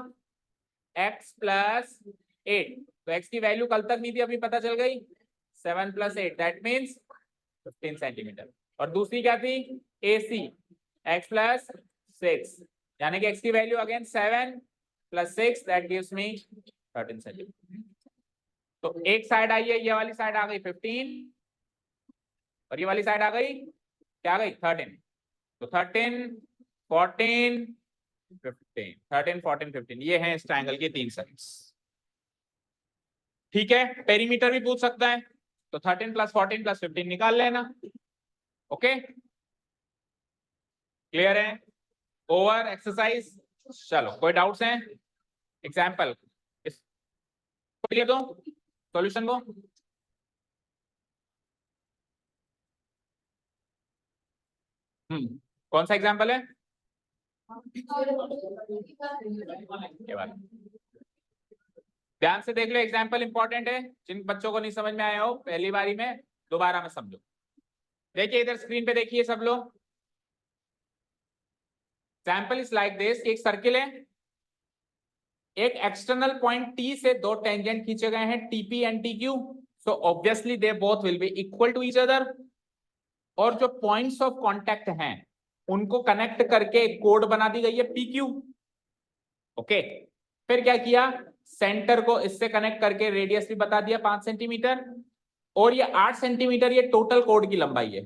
x प्लस 8, तो x की वैल्यू कल तक नहीं थी, अभी पता चल गई, 7 प्लस 8 दैट मीन्स 15 सेंटीमीटर। और दूसरी क्या थी, AC, x प्लस 6, यानी कि x की value again 7 plus 6 that gives me 13 centimetre. तो एक साइड आई है, ये वाली साइड आ गई 15 और ये वाली साइड आ गई क्या, आ गई 13। तो 13 14 15, 13 14 15 ये है इस ट्रायंगल की 3 साइड्स, ठीक है। पेरीमीटर भी पूछ सकता है, तो 13 प्लस 14 प्लस 15 निकाल लेना, ओके, क्लियर है, ओवर एक्सरसाइज। चलो कोई डाउट्स हैं, एग्जाम्पल क्लियर दो, सॉल्यूशन को, कौन सा एग्जाम्पल है, ध्यान से देख लो, एग्जाम्पल इंपॉर्टेंट है, जिन बच्चों को नहीं समझ में आया हो पहली बारी में दोबारा में समझो। देखिए इधर स्क्रीन पे देखिए सब लोग, एग्जाम्पल इज लाइक दिस, एक सर्किल है, एक एक्सटर्नल पॉइंट T से 2 टेंजेंट खींचे गए हैं TP and TQ, so obviously they both will be equal to each other, और जो पॉइंट्स ऑफ कांटेक्ट हैं उनको कनेक्ट करके एक कोड बना दी गई है PQ, ओके। फिर क्या किया, सेंटर को इससे कनेक्ट करके रेडियस भी बता दिया 5 सेंटीमीटर, और ये 8 सेंटीमीटर ये टोटल कोड की लंबाई है।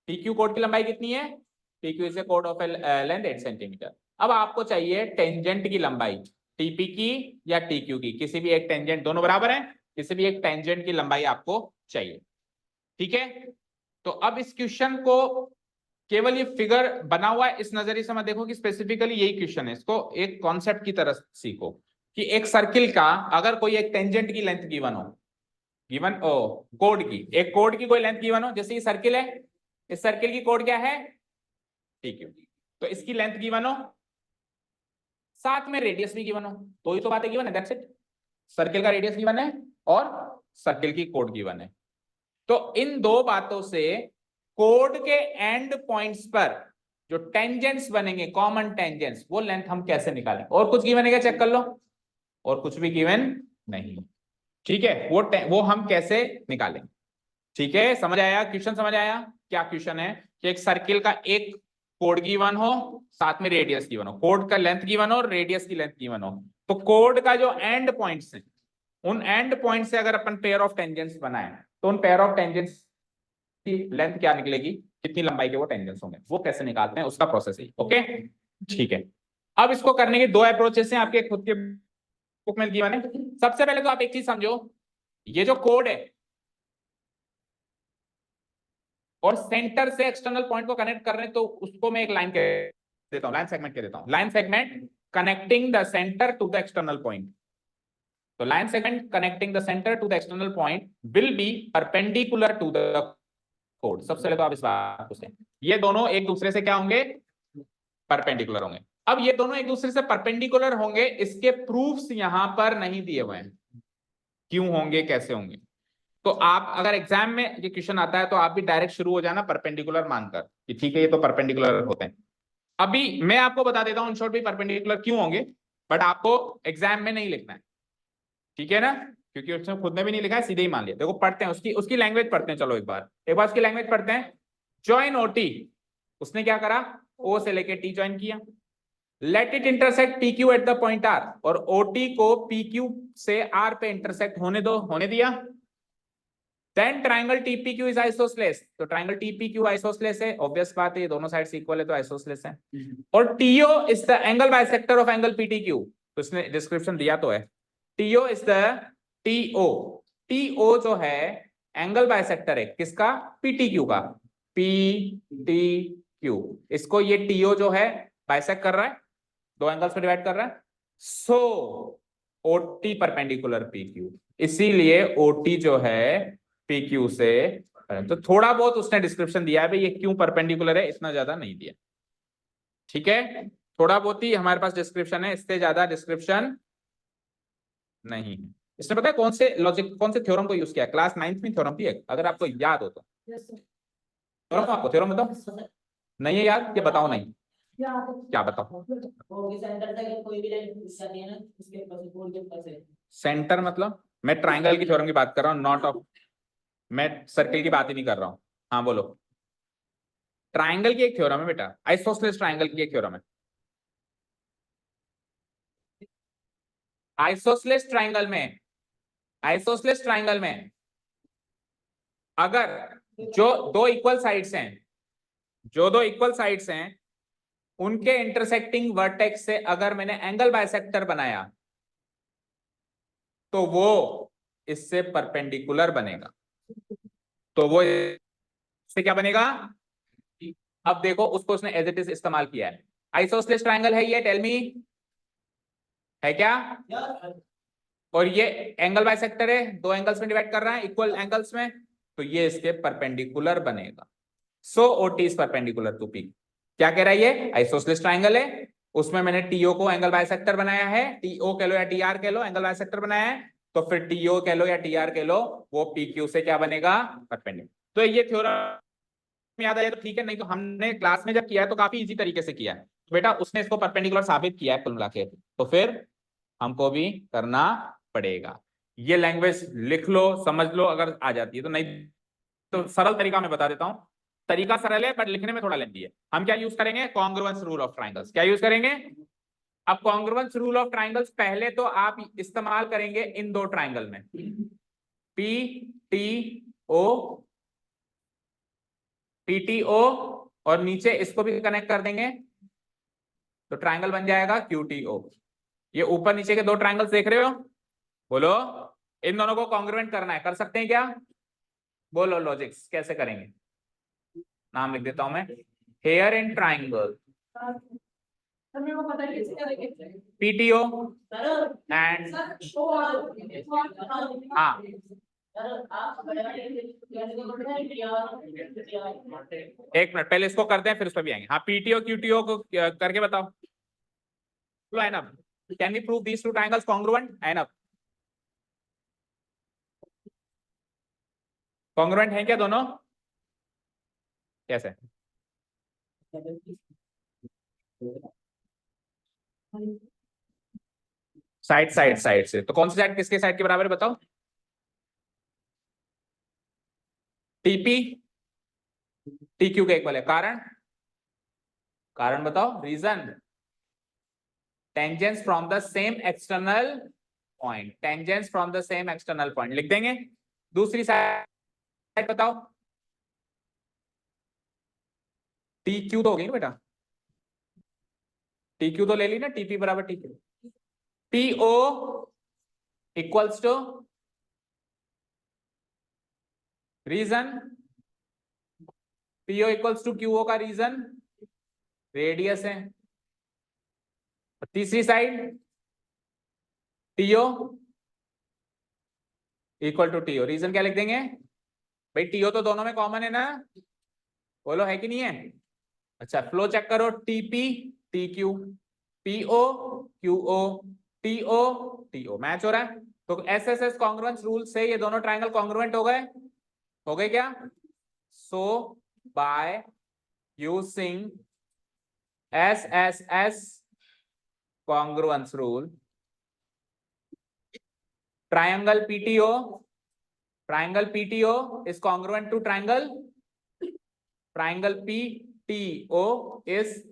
PQ कोड की लंबाई कितनी है, PQ is a code of length 8 centimetre. अब आपको चाहिए टेंजेंट की लंबाई, TP की या TQ की, किसी भी एक टेंजेंट, दोनों बराबर है, किसी भी एक टेंजेंट की लंबाई आपको चाहिए, ठीक है। तो अब इस क्वेश्चन को केवल ये फिगर बना हुआ है इस नजरिए से मत देखो कि स्पेसिफिकली यही क्वेश्चन है, इसको एक कॉन्सेप्ट की तरह सीखो कि एक सर्किल का अगर कोई एक टेंजेंट की लेंथ गिवन हो, गिवन ओ कोड की, एक कोड की कोई लेंथ गिवन हो, जैसे ये सर्किल है, इस सर्किल की कोड क्या है PQ, तो इसकी लेंथ गिवन हो, साथ में रेडियस भी गिवन हो, तो ही तो बात है गिवन है, दैट्स इट। सर्किल का रेडियस गिवन है और सर्किल की कोड गिवन है। तो इन दो बातों से कोड के एंड पॉइंट्स पर जो टेंजेंट्स बनेंगे, कॉमन टेंजेंट्स, वो लेंथ हम कैसे निकालें। और कुछ गिवन है क्या, चेक कर लो, और कुछ भी गिवन नहीं, ठीक है। वो हम कैसे निकालें, ठीक है। समझ आया, क्वेश्चन समझ आया। क्या क्वेश्चन है कि एक सर्किल का एक कोड गिवन हो, साथ में रेडियस गिवन हो, कोड का लेंथ गिवन हो और रेडियस की लेंथ गिवन हो, तो कोड का जो एंड पॉइंट्स हैं, उन एंड पॉइंट से अगर अपन पेयर ऑफ टेंजेंट्स बनाए, तो उन पेयर ऑफ टेंजेंट्स की लेंथ क्या निकलेगी, कितनी लंबाई के वो टेंजेंट्स होंगे, वो कैसे निकालते हैं, उसका प्रोसेस है। ओके, ठीक है। अब इसको करने के दो अप्रोचेस हैं, आपके खुद के बुक में गिवन है। सबसे पहले तो आप एक चीज समझो, ये जो कोड है और सेंटर से एक्सटर्नल पॉइंट को कनेक्ट कर रहे हैं, तो उसको मैं एक लाइन कह देता हूं, लाइन सेगमेंट कह देता हूं, line segment connecting the centre to the external point. तो line segment connecting the centre to the external point will be perpendicular to the कोड। सबसे पहले तो आप इस बात को समझें, ये दोनों एक दूसरे से क्या होंगे, परपेंडिकुलर होंगे। अब ये दोनों एक दूसरे से परपेंडिकुलर होंगे, इसके प्रूफ्स यहां पर नहीं दिए हुए हैं, क्यों होंगे, कैसे होंगे। तो आप अगर एग्जाम में ये क्वेश्चन आता है, तो आप भी डायरेक्ट शुरू हो जाना परपेंडिकुलर मानकर कि ठीक है ये तो परपेंडिकुलर होते हैं। अभी मैं आपको बता देता हूं इन शॉर्ट भी परपेंडिकुलर क्यों होंगे, बट आपको एग्जाम में नहीं लिखना है, ठीक है ना, क्योंकि उसने खुद ने भी नहीं लिखा है, सीधे ही मान लिया। देखो पढ़ते हैं, उसकी लैंग्वेज पढ़ते हैं, चलो एक बार उसकी लैंग्वेज पढ़ते हैं। ज्वाइन ओटी, उसने क्या करा, ओ से लेके टी ज्वाइन किया, let it intersect PQ at the point R, और OT को PQ से R पे इंटरसेक्ट होने दो, होने दिया। Then triangle TPQ is isosceles, तो ट्राइंगल TPQ आइसोसेलेस है, ऑब्वियस बात है, ये दोनों साइड्स इक्वल है तो आइसोसेलेस है। और TO is the angle bisector of angle PTQ, तो इसने डिस्क्रिप्शन दिया तो है, TO इज द TO जो है एंगल बाइसेक्टर है किसका, PTQ का, PTQ, इसको ये TO जो है बाइसेक्ट कर रहा है, दो एंगल्स पे डिवाइड कर रहा है। सो OT परपेंडिकुलर PQ, इसीलिए OT जो है PQ से, तो थोड़ा बहुत उसने डिस्क्रिप्शन दिया है भाई, ये क्यों परपेंडिकुलर है, इतना ज्यादा नहीं दिया, ठीक है। थोड़ा बहुत ही हमारे पास डिस्क्रिप्शन है, इससे ज्यादा डिस्क्रिप्शन नहीं है। इसने पता है कौन से लॉजिक, कौन से थ्योरम को यूज किया, क्लास 9th में थ्योरम थी एक, अगर आपको याद हो तो। थ्योरम आपको थ्योरम बताओ, नहीं है याद, ये बताओ नहीं, क्या बताओ, सेंटर मतलब, मैं ट्राइंगल की थ्योरम की बात कर रहा हूँ, नॉट ऑफ, मैं सर्किल की बात ही नहीं कर रहा हूँ। हाँ बोलो, ट्राइंगल की एक थ्योरम है बेटा, आइसोसेलेस ट्राइंगल की एक थ्योरम है। आइसोसेलेस ट्राइंगल में, आइसोसेलेस ट्राइंगल में अगर जो दो इक्वल साइड्स हैं, जो दो इक्वल साइड्स हैं, उनके इंटरसेक्टिंग वर्टेक्स से अगर मैंने एंगल बाइसेक्टर बनाया, तो वो इससे परपेंडिकुलर बनेगा, तो वो इससे क्या बनेगा। अब देखो उसको उसने एज इट इज इस्तेमाल किया है, आइसोसेलेस ट्राइंगल है ये, टेल मी, है क्या, और ये एंगल बाइसेक्टर है, दो एंगल्स में डिवाइड कर रहा है इक्वल एंगल्स में, तो ये इसके परपेंडिकुलर बनेगा। So OT is perpendicular to PQ। क्या कह रहा है ये, आइसोसेलेस ट्राइंगल है, उसमें मैंने TO को एंगल बाइसेक्टर बनाया है, TO कह लो या TR कह लो, एंगल बाइसेक्टर बनाया है, तो फिर TO कह लो या TR कह लो, वो PQ से क्या बनेगा, परपेंडिकुलर। तो ये थ्योरम याद आया तो ठीक है, नहीं तो हमने क्लास में जब किया है तो काफी इजी तरीके से किया है, तो बेटा उसने इसको परपेंडिकुलर साबित किया है कुल मिला के, तो फिर हमको भी करना पड़ेगा। ये लैंग्वेज लिख लो, समझ लो अगर आ जाती है, तो नहीं तो सरल तरीका मैं बता देता हूं, तरीका सरल है बट लिखने में थोड़ा लेंथी है। हम क्या यूज करेंगे, कॉन्ग्रुएंस रूल ऑफ ट्राइंगल्स, क्या यूज करेंगे। अब कॉन्ग्रुएंस रूल ऑफ ट्राइंगल्स पहले तो आप इस्तेमाल करेंगे इन दो ट्राइंगल में, PTO, PTO, और नीचे इसको भी कनेक्ट कर देंगे, तो ट्राइंगल बन जाएगा QTO। ये ऊपर नीचे के दो ट्राइंगल्स देख रहे हो, बोलो, इन दोनों को कॉन्ग्रुएंट करना है, कर सकते हैं क्या, बोलो लॉजिक्स कैसे करेंगे, नाम लिख देता हूं मैं, here in triangle PTO and, हाँ एक मिनट पहले इसको करते हैं फिर उस पर भी आएंगे। हाँ, पीटीओ क्यूटीओ को करके बताओ। Enough, can we prove these two triangles congruent? Enough congruent है क्या दोनों? कैसे? साइड साइड साइड से, तो कौन सी साइड किसके साइड के बराबर है बताओ? टीपी टीक्यू के इक्वल है। कारण? कारण बताओ, reason. Tangents from the same external point, tangents from the same external point लिख देंगे। दूसरी साइड बताओ। टी क्यू तो हो गई ना बेटा, टी क्यू तो ले ली ना, टीपी बराबर T Q. PO equals to reason, PO equals to QO का रीजन रेडियस है। तीसरी side TO equal to TO, reason क्या लिख देंगे भाई? टीओ तो दोनों में कॉमन है ना, बोलो है कि नहीं है? अच्छा, फ्लो चेक करो। TP T Q, PO QO, TO TO, match हो रहा है। तो एसएसएस कॉन्ग्रुएंस रूल से ये दोनों ट्रायंगल कॉन्ग्रुएंट हो गए? हो गए क्या? So by using SSS congruence rule, triangle PTO is congruent to triangle PTO is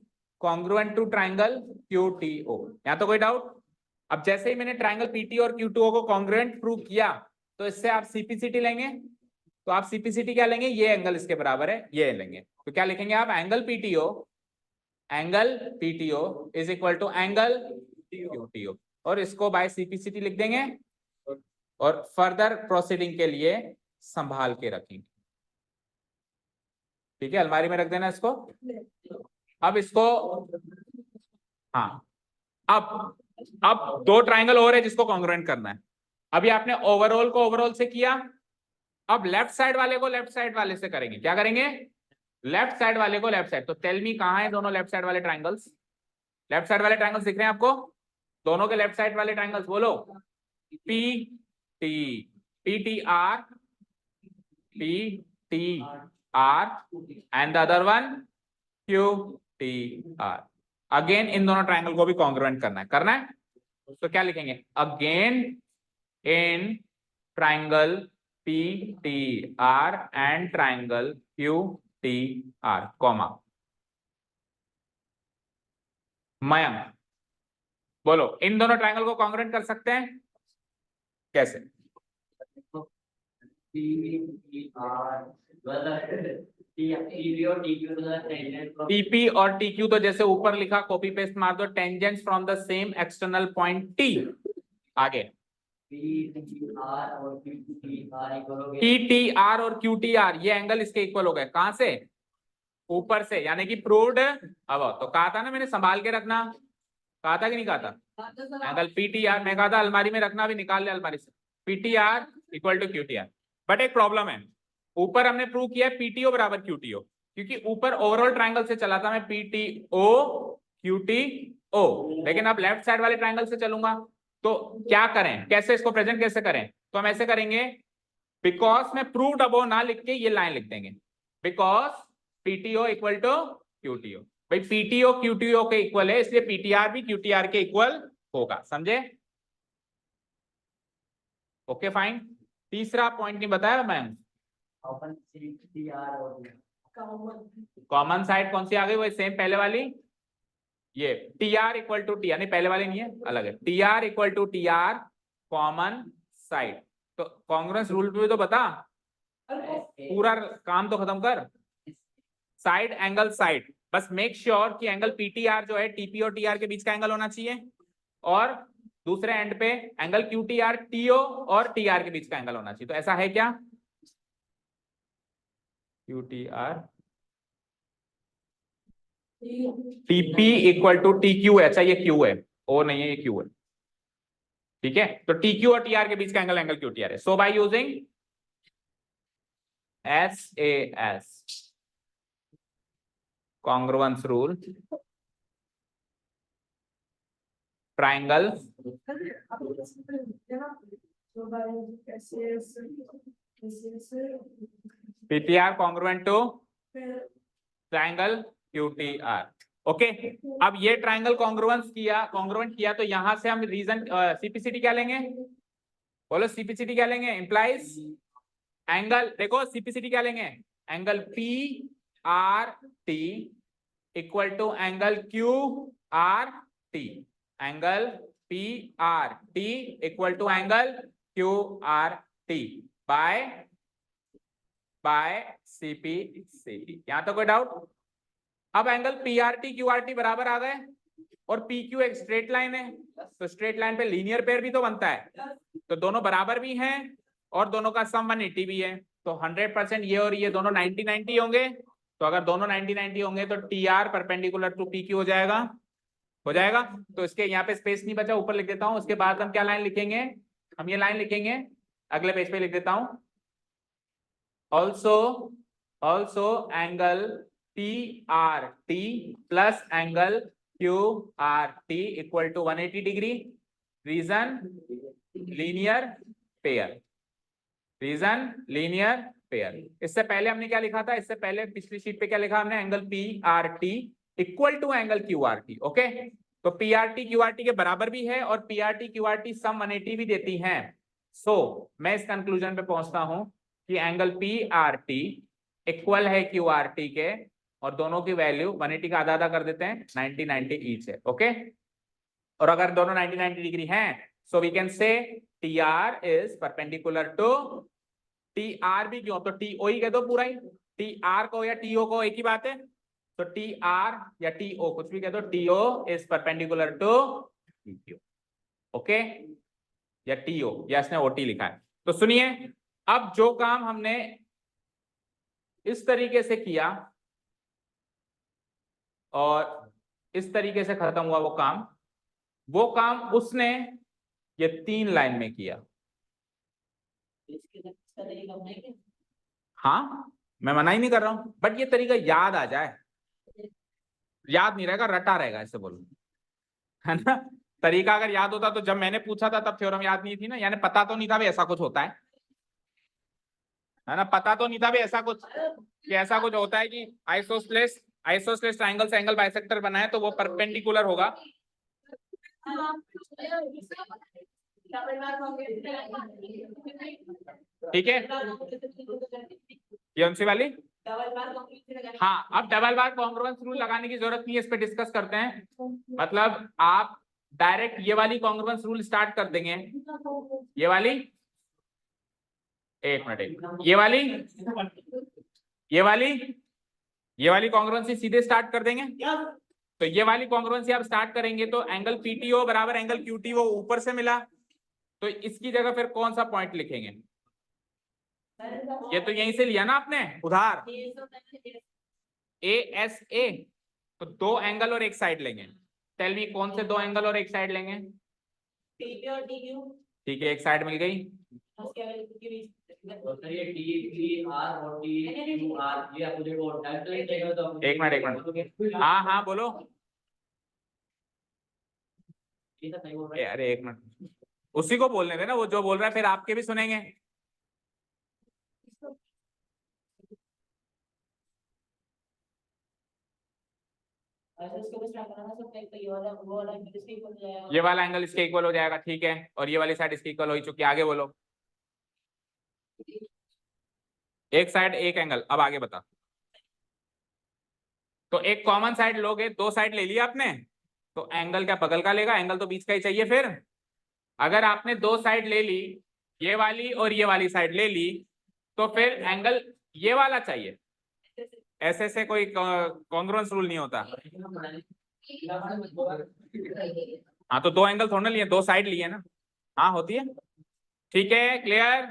congruent to triangle QTO। यहाँ तो कोई डाउट? अब जैसे ही मैंने ट्रायंगल PTO और QTO को कॉन्ग्रुएंट प्रूव किया तो इससे आप सीपीसीटी लेंगे। तो आप सीपीसीटी क्या लेंगे? ये एंगल इसके बराबर है, ये लेंगे। तो क्या लिखेंगे आप? Angle PTO is equal to angle QTO, और इसको बाय सीपीसीटी लिख देंगे और फर्दर प्रोसीडिंग के लिए संभाल के रखेंगे। ठीक है, अलमारी में रख देना इसको। अब इसको, हाँ, अब दो ट्रायंगल और है जिसको कॉन्ग्रुएंट करना है। अभी आपने ओवरऑल को ओवरऑल से किया, अब लेफ्ट साइड वाले को लेफ्ट साइड वाले से करेंगे। क्या करेंगे? लेफ्ट साइड वाले को लेफ्ट साइड। तो टेल मी कहां है दोनों लेफ्ट साइड वाले ट्रायंगल्स? लेफ्ट साइड वाले ट्रायंगल्स दिख रहे हैं आपको? दोनों के लेफ्ट साइड वाले ट्रायंगल्स बोलो। P T, PTR, and the other one QTR। Again in दोनों ट्रायंगल को भी कॉन्ग्रुएंट करना है। तो क्या लिखेंगे? Again in triangle PTR and triangle QTR, comma. Mayank बोलो, इन दोनों ट्रायंगल को कॉन्ग्रुएंट कर सकते हैं कैसे? टीपी और टीक्यू तो जैसे ऊपर लिखा कॉपी पेस्ट मार दो, tangents from the same external point T. आगे PTR और QTR ये एंगल इसके इक्वल हो गए। कहां से? ऊपर से, यानी कि प्रूव्ड। अब तो कहा था ना मैंने संभाल के रखना, कहा था कि नहीं कहा था? एंगल PTR मैं कहा था अलमारी में रखना, भी निकाल ले अलमारी से। PTR equal to QTR। But एक प्रॉब्लम है, ऊपर हमने प्रूव किया है PTO बराबर QTO, क्योंकि ऊपर ओवरऑल ट्रायंगल से चला था मैं PTO QTO, लेकिन अब लेफ्ट साइड वाले ट्रायंगल से चलूंगा। तो क्या करें, कैसे इसको प्रेजेंट कैसे करें? तो हम ऐसे करेंगे, बिकॉज में प्रूव्ड अबो ना लिख के ये लाइन लिख देंगे, because PTO equal to QTO। भाई PTO QTO के इक्वल है, इसलिए PTR भी QTR के इक्वल होगा। समझे? Okay fine. तीसरा पॉइंट नहीं बताया मैम, कॉमन साइड कौन सी आ गई? वो सेम पहले वाली, ये TR इक्वल टू TR, नहीं पहले वाली नहीं है, अलग है। TR equal to TR common side. तो कॉन्ग्रुएंस रूल पे भी तो बता, पूरा काम तो खत्म कर। साइड एंगल साइड, बस मेक श्योर कि एंगल PTR जो है TP और TR के बीच का एंगल होना चाहिए, और दूसरे एंड पे एंगल QTR TO और TR के बीच का एंगल होना चाहिए। तो ऐसा है क्या? QTR TP equal to TQ है। अच्छा ये Q है, ओ नहीं है, ये Q है। ठीक है, तो TQ और TR के बीच का एंगल QTR है। So by using SAS congruence rule, triangle PTR congruent to triangle QTR. Okay अब ये ट्राइंगल कॉन्ग्रुएंट किया तो यहां से हम रीजन सीपीसीटी क्या लेंगे? बोलो सीपीसीटी क्या लेंगे? इंप्लाइज एंगल, देखो सीपीसीटी क्या लेंगे? Angle P R T equal to angle Q R T, angle P R T equal to angle Q R T by CPCT. यहां तो कोई डाउट? अब एंगल पीआरटी क्यूआरटी बराबर आ गए और पीक्यू एक स्ट्रेट लाइन है, तो स्ट्रेट लाइन पे लीनियर पेयर भी तो बनता है, तो दोनों बराबर भी हैं और दोनों का सम 180 भी है, तो 100% ये और ये दोनों 90-90 होंगे। तो अगर दोनों 90-90 होंगे तो T R perpendicular to PQ हो जाएगा। तो इसके यहाँ पे स्पेस नहीं बचा, ऊपर लिख देता हूँ। उसके बाद हम क्या लाइन लिखेंगे? हम ये लाइन लिखेंगे, अगले पेज पे लिख देता हूँ, also angle PRT plus angle QRT equal to 180 degree, reason linear pair. इससे पहले हमने क्या लिखा था? इससे पहले पिछली शीट पे क्या लिखा हमने? Angle PRT equal to angle QRT। Okay, तो PRT QRT के बराबर भी है और PRT QRT सम 180 भी देती हैं। सो मैं इस कंक्लूजन पे पहुंचता हूं कि एंगल PRT इक्वल है QRT के और दोनों की वैल्यू 180 का आधा आधा कर देते हैं, 90-90 ईच है। ओके, और अगर दोनों 90-90 डिग्री हैं so we can say TR is perpendicular to TR भी क्यों? तो TO ही कह दो पूरा ही, TR को या TO को एक ही बात है, तो TR या TO कुछ भी कह दो, TO is perpendicular to PQ। Okay, या TO या इसने OT लिखा है। तो सुनिए, अब जो काम हमने इस तरीके से किया और इस तरीके से खत्म हुआ वो काम उसने ये 3 लाइन में किया। हाँ, मैं मना ही नहीं कर रहा हूं, बट ये तरीका याद आ जाए। याद नहीं रहेगा, रटा रहेगा, ऐसे बोलो, है ना? तरीका अगर याद होता तो जब मैंने पूछा था तब थ्योरम याद नहीं थी ना, यानी पता तो नहीं था भी ऐसा कुछ होता है ना? पता तो नहीं था भी ऐसा कुछ कि ऐसा कुछ होता है कि आइसोसेलेस ट्रायंगल से एंगल बाइसेक्टर बनाए तो वो परपेंडिकुलर होगा। ठीक है, कौन सी वाली? हाँ, अब डबल बार कॉन्ग्रुएंस रूल लगाने की जरूरत नहीं है, इस पे डिस्कस करते हैं। मतलब आप डायरेक्ट ये वाली कॉन्ग्रुएंस रूल स्टार्ट कर देंगे, ये वाली, एक मिनट, ये वाली कॉन्ग्रुएंसी सीधे स्टार्ट कर देंगे। तो ये वाली कॉन्ग्रुएंसी आप स्टार्ट करेंगे तो एंगल PTO बराबर एंगल QT वो ऊपर से मिला, तो इसकी जगह फिर कौन सा पॉइंट लिखेंगे? ये तो यहीं से लिया ना आपने उधार, ASA। तो 2 एंगल और एक साइड लेंगे। टेल मी कौन से 2 एंगल और एक साइड लेंगे? ठीक है, एक साइड मिल गई। एक मिनट, हाँ बोलो। अरे एक मिनट, उसी को बोलने देना, वो जो बोल रहा है फिर आपके भी सुनेंगे। ये वाला एंगल इसके इक्वल हो जाएगा, ठीक है, और ये वाली साइड इसके इक्वल हो चुकी है। आगे बोलो, एक साइड एक एंगल, अब आगे बता। तो एक कॉमन साइड लोगे, 2 साइड ले लिया आपने, तो एंगल क्या बगल का लेगा? एंगल तो बीच का ही चाहिए। फिर अगर आपने 2 साइड ले ली, ये वाली और ये वाली साइड ले ली, तो फिर एंगल ये वाला चाहिए। ऐसे से कोई कॉन्ग्रुएंस रूल नहीं होता। हाँ, तो 2 एंगल थोड़ा लिए, 2 साइड लिए ना। हाँ होती है, ठीक है, क्लियर।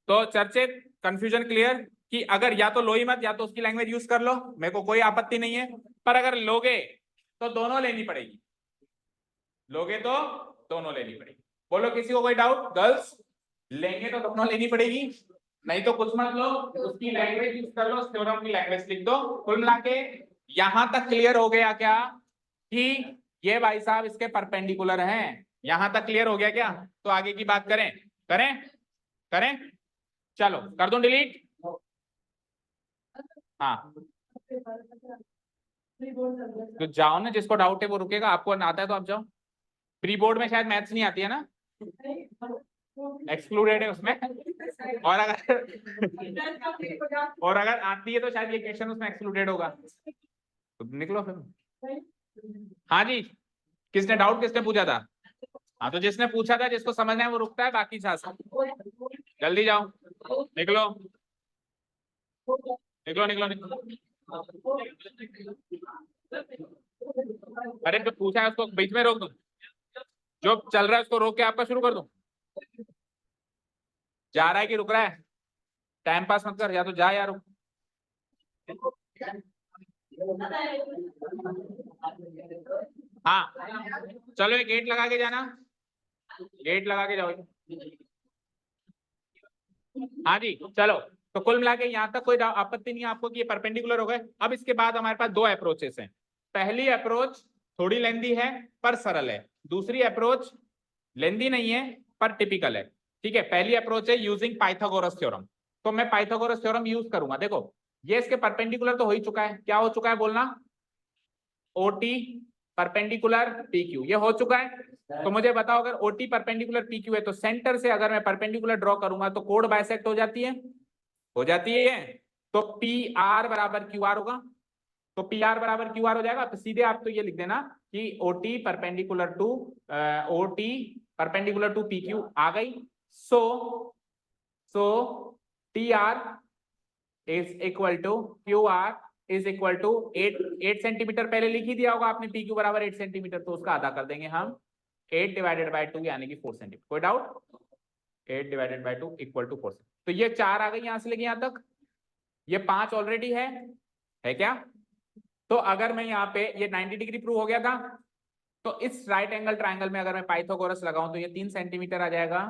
तो चर्चित कंफ्यूजन क्लियर कि अगर या तो लो ही मत, या तो उसकी लैंग्वेज यूज कर लो, मेरे को कोई आपत्ति नहीं है, पर अगर लोगे तो दोनों लेनी पड़ेगी, बोलो किसी को कोई डाउट? गर्ल्स लेंगे तो दोनों लेनी पड़ेगी। नहीं तो कुछ मत लो, उसकी लैंग्वेज यूज कर लो, थ्योरम की लैंग्वेज लिख दो। कुल मिला के यहां तक क्लियर हो गया क्या कि ये भाई साहब इसके परपेंडिकुलर हैं? यहां तक क्लियर हो गया क्या? तो आगे की बात करें करें करें। चलो कर दूं डिलीट। हाँ तो जाओ ना, जिसको डाउट है वो रुकेगा, आपको आता है तो आप जाओ। प्री बोर्ड में शायद मैथ्स नहीं आती है ना, एक्सक्लूडेड है उसमें। और अगर आती है तो शायद ये क्वेश्चन उसमें एक्सक्लूडेड होगा, तो निकलो फिर। हाँ जी, किसने डाउट किसने पूछा था? हाँ तो जिसने पूछा था, जिसको समझना है वो रुकता है, बाकी जल्दी जाओ, निकलो निकलो निकलो निकलो। अरे जो पूछा है उसको बीच में रोक दो, जो चल रहा है उसको रोक के आपका शुरू कर दो। जा रहा है कि रुक रहा है? टाइम पास मत कर, या तो जा या रुक। हाँ चलो, एक गेट लगा के जाना, गेट लगा के जाओ। हाँ जी चलो, तो कुल मिला के यहाँ तक कोई आपत्ति नहीं है आपको कि ये परपेंडिकुलर हो गए। अब इसके बाद हमारे पास दो अप्रोचेस हैं। पहली अप्रोच थोड़ी लेंदी है पर सरल है, दूसरी अप्रोच लेंदी नहीं है पर टिपिकल है। ठीक है, पहली अप्रोच है यूजिंग पाइथागोरस थ्योरम। तो मैं पाइथागोरस थ्योरम यूज करूंगा। देखो ये इसके परपेंडिकुलर तो हो ही चुका है, क्या हो चुका है बोलना? ओटी परपेंडिकुलर पीक्यू, ये हो चुका है। तो मुझे बताओ, अगर ओटी परपेंडिकुलर पीक्यू है तो सेंटर से अगर मैं परपेंडिकुलर ड्रॉ करूंगा तो कोड बाइसेक्ट हो जाती है, हो जाती है ये। तो पी आर बराबर क्यू आर होगा, तो पी आर बराबर क्यू आर हो जाएगा। तो सीधे आप तो ये लिख देना कि OT perpendicular to P Q आ गई। So T R is equal to Q R is equal to 8 centimetre पहले लिख ही दिया होगा आपने, पी क्यू बराबर 8 सेंटीमीटर, तो उसका आधा कर देंगे हम 8 डिवाइडेड बाई 2 यानी कि 4 सेंटीमीटर। कोई doubt? 8 divided by 2 equal to 4। तो ये 4 आ गई यहां से लेके यहां तक, ये 5 ऑलरेडी है क्या? तो अगर मैं यहाँ पे ये 90 डिग्री प्रूव हो गया था, तो इस राइट एंगल ट्राइंगल में अगर मैं पाइथागोरस लगाऊं तो ये 3 सेंटीमीटर आ जाएगा।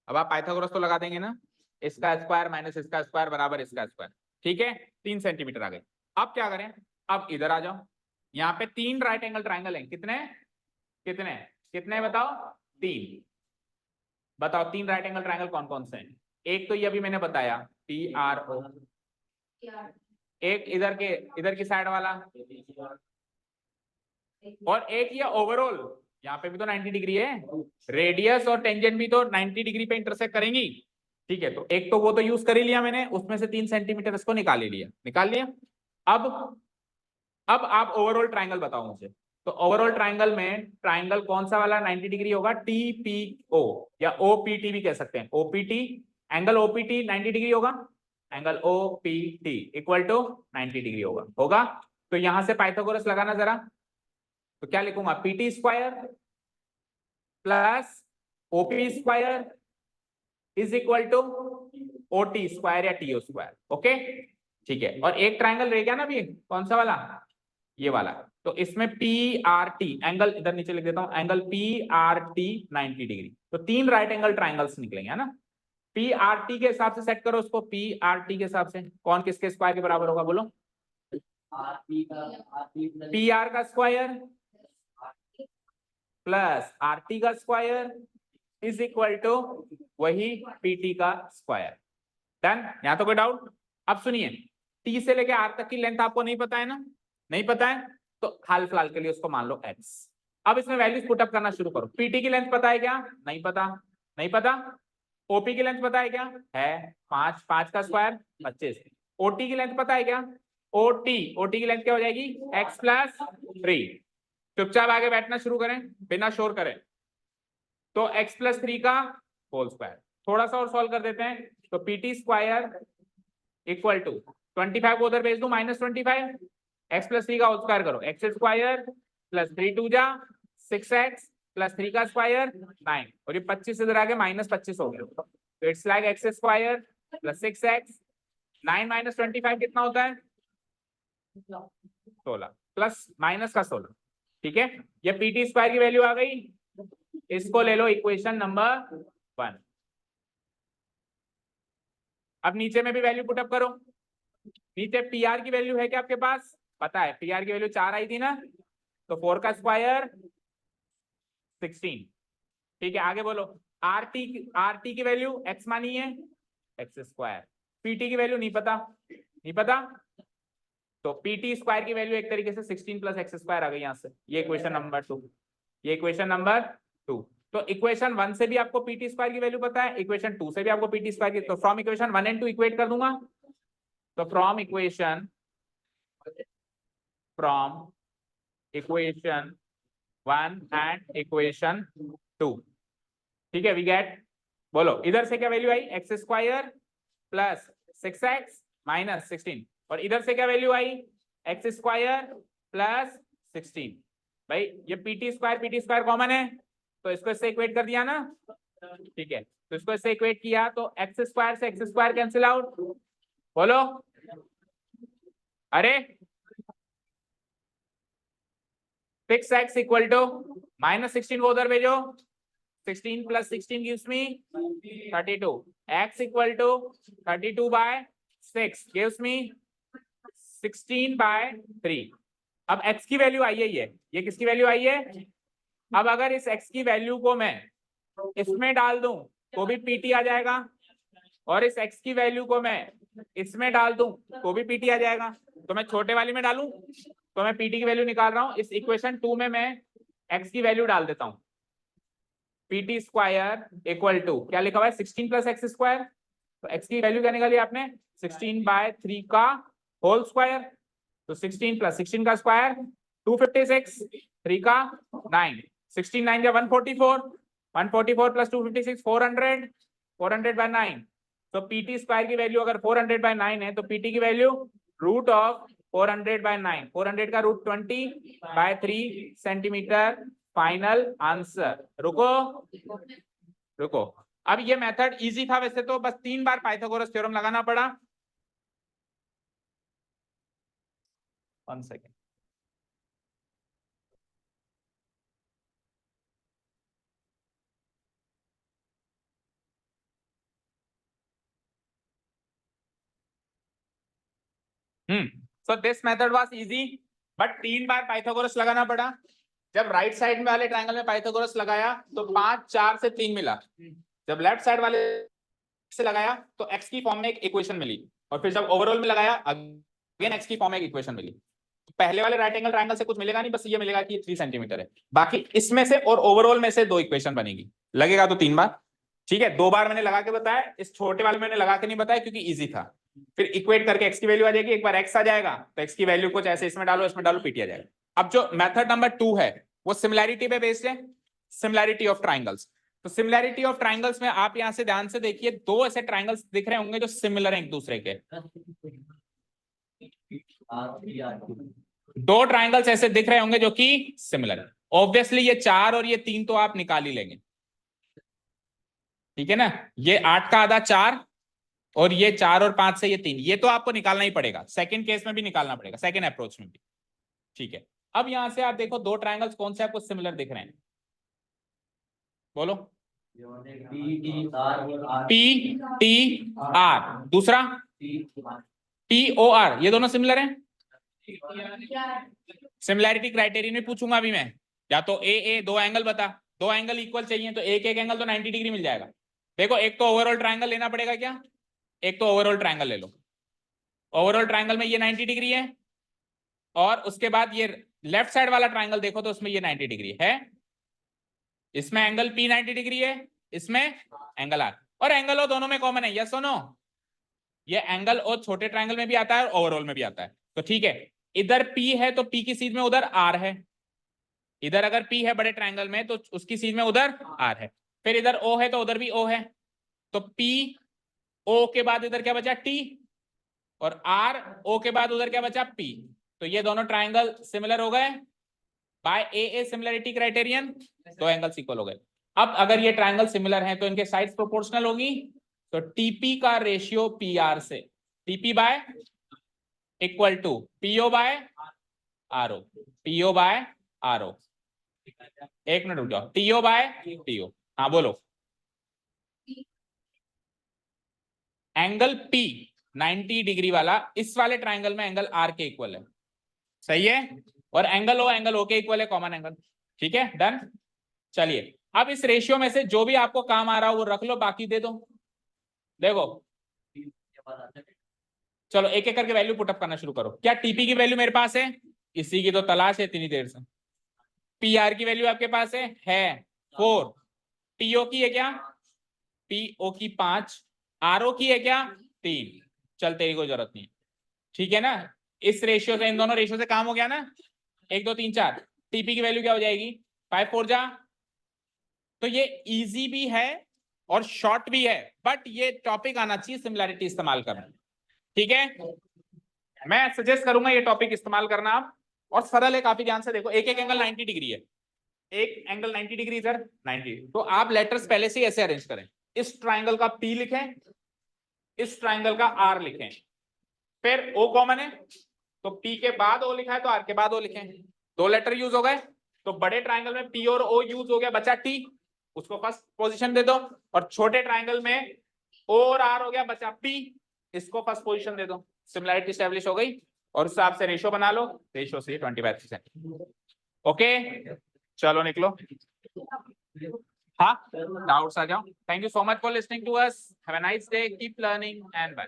अब आप पाइथागोरस तो लगा देंगे ना, इसका स्क्वायर माइनस इसका स्क्वायर बराबर इसका स्क्वायर। ठीक है, 3 सेंटीमीटर आ गए। अब क्या करें? अब इधर आ जाओ, यहाँ पे 3 राइट एंगल ट्राइंगल हैं। कितने कितने कितने बताओ? 3। बताओ 3 राइट एंगल ट्राइंगल कौन कौन से हैं? एक तो ये अभी मैंने बताया पी आर ओ, एक इधर की साइड वाला, और एक ये ओवरऑल, यहाँ पे भी तो 90 डिग्री है, रेडियस और टेंजेंट भी तो 90 डिग्री पे इंटरसेक्ट करेंगी। ठीक है, तो एक तो वो तो यूज कर ही लिया मैंने, उसमें से 3 सेंटीमीटर इसको निकाल ही लिया, निकाल लिया। अब आप ओवरऑल ट्राइंगल बताओ मुझे। तो ओवरऑल ट्राइंगल में ट्राइंगल कौन सा वाला 90 डिग्री होगा? टीपीओ या ओपीटी भी कह सकते हैं, ओपीटी। एंगल ओपीटी 90 डिग्री होगा, angle OPT equal to 90 degree होगा। तो यहां से पाइथागोरस लगाना जरा, तो क्या लिखूंगा? PT square plus OP square is equal to OT square या टीओ स्क्वायर। ओके ठीक है, और एक ट्राइंगल रह गया ना अभी, कौन सा वाला? ये वाला। तो इसमें पी आर टी एंगल इधर नीचे लिख देता हूं, angle P R T 90 degree. तो 3 राइट एंगल ट्राइंगल्स निकलेंगे, है ना? पी आर टी के हिसाब से सेट करो उसको, पी आर टी के हिसाब से कौन किसके स्क्वायर के बराबर होगा बोलो? पी आर का स्क्वायर प्लस आर टी का स्क्वायर इज इक्वल टू वही पीटी का स्क्वायर। डन? यहां तो कोई डाउट? अब सुनिए, टी से लेके आर तक की लेंथ आपको नहीं पता है ना? नहीं पता है, तो हाल फिलहाल के लिए उसको मान लो x। अब इसमें वैल्यूज पुटअप करना शुरू करो। पीटी की लेंथ पता है क्या? नहीं पता, नहीं पता। ओपी की लेंथ पता है क्या? है 5, 5 का स्क्वायर 25। ओटी की लेंथ पता है क्या? ओटी की लेंथ क्या हो जाएगी? x plus 3। चुपचाप आगे बैठना शुरू करें, बिना शोर करें। तो x प्लस 3 का होल स्क्वायर। थोड़ा सा और सॉल्व कर देते हैं, तो पीटी स्क्वायर इक्वल टू 25 को उधर भेज दू, -25, x प्लस 3 का होल स्क्वायर करो, एक्स स्क्वायर प्लस 3 2 जा 6x प्लस 3 का स्क्वायर 9, और ये 25 इधर आके -25 हो गया। तो it's like x square plus 6x, 9 minus 25 कितना होता है? 16 प्लस माइनस का 16। ठीक है, ये पीटी स्क्वायर की वैल्यू आ गई, इसको ले लो इक्वेशन नंबर 1। अब नीचे में भी वैल्यू पुटअप करो। नीचे पी आर की वैल्यू है क्या आपके पास? पता है पी आर की वैल्यू 4 आई थी ना, तो 4 का स्क्वायर 16। ठीक है, आगे बोलो। आर टी की वैल्यू एक्स मानी है, एक्स स्क्वायर। पीटी की वैल्यू नहीं पता, नहीं पता, तो पीटी स्क्वायर की वैल्यू एक तरीके से 16 प्लस एक्स स्क्वायर आ गई यहां से। ये इक्वेशन नंबर 2, ये इक्वेशन नंबर 2। तो इक्वेशन 1 से भी आपको पीटी स्क्वायर की वैल्यू पता है, इक्वेशन 2 से भी आपको पीटी स्क्वायर की, तो फ्रॉम इक्वेशन 1 एंड 2 इक्वेट कर दूंगा। तो फ्रॉम इक्वेशन 1 एंड इक्वेशन 2, ठीक है, वी गेट, बोलो इधर से क्या वैल्यू आई? X square plus 6x minus 16, और इधर से क्या वैल्यू आई? X square plus 16। भाई ये पीटी स्क्वायर कॉमन है, तो इसको इससे इक्वेट कर दिया ना, ठीक है, तो इसको इससे इक्वेट किया तो एक्स स्क्वायर से एक्स स्क्वायर कैंसिल आउट, बोलो। अरे 6x इक्वल टू माइनस 16 वो उधर भेजो, 16 plus 16 gives me 32, x equal to 32 by 6 gives me 16 by 3। अब x की वैल्यू आई है, ये किसकी वैल्यू आई है? अब अगर इस x की वैल्यू को मैं इसमें डाल दूं तो भी पीटी आ जाएगा, और इस x की वैल्यू को मैं इसमें डाल दूं तो भी पीटी आ जाएगा। तो मैं छोटे वाली में डालूं तो मैं पीटी की वैल्यू निकाल रहा हूं, इस इक्वेशन 2 में मैं x की वैल्यू डाल देता हूं। पीटी स्क्वायर इक्वल टू क्या लिखा हुआ है? 16 प्लस एक्स स्क्वायर, तो x की वैल्यू क्या निकाली आपने? 16 बाय 3 का होल स्क्वायर, तो 16 प्लस 16 का स्क्वायर 256, 3 का 9, 16 9 या 144, 144 प्लस 256 400, 400 बाय 9। तो पीटी स्क्वायर की वैल्यू अगर 400 बाय 9 है तो पीटी की वैल्यू रूट ऑफ 400 बाय 9, 400 का root 20 by 3 centimetre. Final answer. रुको रुको, अब ये मेथड इजी था वैसे तो, बस 3 बार पाइथागोरस थ्योरम लगाना पड़ा। 1 second. So this method was easy, but 3 bar Pythagoras लगाना पड़ा। जब राइट साइड वाले ट्रायंगल में पाइथागोरस लगाया तो 5 4 से 3 मिला, जब लेफ्ट साइड वाले से लगाया तो एक्स की फॉर्म में एक इक्वेशन मिली, और फिर जब ओवरऑल में लगाया अगेन एक्स की फॉर्म में एक इक्वेशन मिली। पहले वाले राइट एंगल ट्रायंगल से कुछ मिलेगा नहीं, बस ये मिलेगा कि 3 सेंटीमीटर है, बाकी इसमें से और ओवरऑल में से 2 इक्वेशन बनेगी। लगेगा तो 3 बार, ठीक है। 2 बार मैंने लगा के बताया, इस छोटे वाले मैंने लगा के नहीं बताया क्योंकि इजी था। फिर इक्वेट करके एक्स की वैल्यू आ जाएगी, एक बार एक्स आ जाएगा तो एक्स की वैल्यू कुछ ऐसे इसमें डालो पीटी आ जाएगा। अब जो मेथड नंबर 2 है वो सिमिलैरिटी पे बेस्ड है, सिमिलैरिटी ऑफ ट्राइंगल्स। तो सिमिलैरिटी ऑफ ट्राइंगल्स में आप यहां से ध्यान से देखिए, 2 ऐसे ट्राइंगल्स दिख रहे होंगे जो सिमिलर हैं एक दूसरे के। 2 ट्राइंगल्स ऐसे दिख रहे होंगे जो कि सिमिलर है। ऑब्वियसली ये 4 और ये 3 तो आप निकाल ही लेंगे, ठीक है ना। ये 8 का आधा 4, और ये 4 और 5 से ये 3, ये तो आपको निकालना ही पड़ेगा, सेकंड केस में भी निकालना पड़ेगा, सेकंड अप्रोच में भी, ठीक है। अब यहां से आप देखो 2 ट्राइंगल्स कौन से आपको सिमिलर दिख रहे हैं, बोलो। पी टी आर, दूसरा पी ओ आर, ये दोनों सिमिलर हैं। सिमिलैरिटी क्राइटेरियन में पूछूंगा अभी मैं, या तो ए 2 एंगल बता, 2 एंगल इक्वल चाहिए तो एक एंगल तो 90 डिग्री मिल जाएगा। देखो एक तो ओवरऑल ट्रायंगल लेना पड़ेगा क्या, एक तो ओवरऑल ट्रायंगल ले लो, ओवरऑल ट्रायंगल में ये 90 डिग्री है, और उसके बाद ये लेफ्ट साइड वाला ट्रायंगल देखो तो उसमें ये 90 डिग्री है, इसमें एंगल पी 90 डिग्री है, इसमें एंगल आर, और एंगल ओ दोनों में कॉमन है, यस और नो। ये एंगल ओ छोटे ट्रायंगल में भी आता है और ओवरऑल में भी आता है, तो ठीक है। इधर पी है तो पी की सीध में उधर आर है, इधर अगर पी है बड़े ट्रायंगल में तो उसकी सीध में उधर आर है, फिर इधर ओ है तो उधर भी ओ है, तो पी ओ के बाद इधर क्या बचा? टी, और आर ओ के बाद उधर क्या बचा? पी। तो ये दोनों ट्रायंगल सिमिलर हो गए by A similarity criterion, 2 angles equal हो गए। अब अगर ये ट्रायंगल सिमिलर हैं तो इनके साइड्स प्रोपोर्शनल होगी, तो टीपी का रेशियो पी आर से, TP by equal to PO by RO, PO by RO. एक मिनट रुक जाओ, टीओ बाय टीओ, हाँ बोलो। एंगल P 90 डिग्री वाला इस वाले ट्राइंगल में एंगल R के इक्वल है, सही है, और एंगल O के इक्वल है, कॉमन एंगल, ठीक है, डन। चलिए अब इस रेशियो में से जो भी आपको काम आ रहा हो वो रख लो, बाकी दे दो। देखो चलो एक एक करके वैल्यू पुटअप करना शुरू करो। क्या टीपी की वैल्यू मेरे पास है, इसी की तो तलाश है इतनी देर से। पी आर की वैल्यू आपके पास है 4। पीओ की है क्या, पीओ की 5, आरओ की है क्या 3। चल तेरी कोई जरूरत नहीं, ठीक है ना। इस रेशियो से, इन दोनों रेशियो से काम हो गया ना, 1 2 3 4। टीपी की वैल्यू क्या हो जाएगी 5 4 जा। तो ये इजी भी है और शॉर्ट भी है, बट ये टॉपिक आना चाहिए सिमिलैरिटी इस्तेमाल करना, ठीक है। मैं सजेस्ट करूंगा ये टॉपिक इस्तेमाल करना आप, और सरल है काफी, ध्यान से देखो। एक एक एंगल 90 डिग्री है, एक एंगल 90 डिग्री इधर 90, तो आप लेटर्स पहले से ही ऐसे अरेंज करें। इस ट्राइंगल का P लिखें, इस ट्राइंगल का R लिखें, फिर O कॉमन है तो P के बाद O लिखा है तो R के बाद O लिखें। 2 लेटर यूज हो गए, तो बड़े ट्राइंगल में P और O यूज हो गया, बचा T, उसको फर्स्ट पोजीशन दे दो। और छोटे ट्राइंगल में O और R हो गया, बचा P, इसको फर्स्ट पोजीशन दे दो। सिमिलैरिटी एस्टैब्लिश हो गई, और उस हिसाब से रेशियो बना लो, रेशियो से 25%। ओके चलो निकलो। हाँ डाउट्स आ जाओ। Thank you so much for listening to us, have a nice day, keep learning and bye.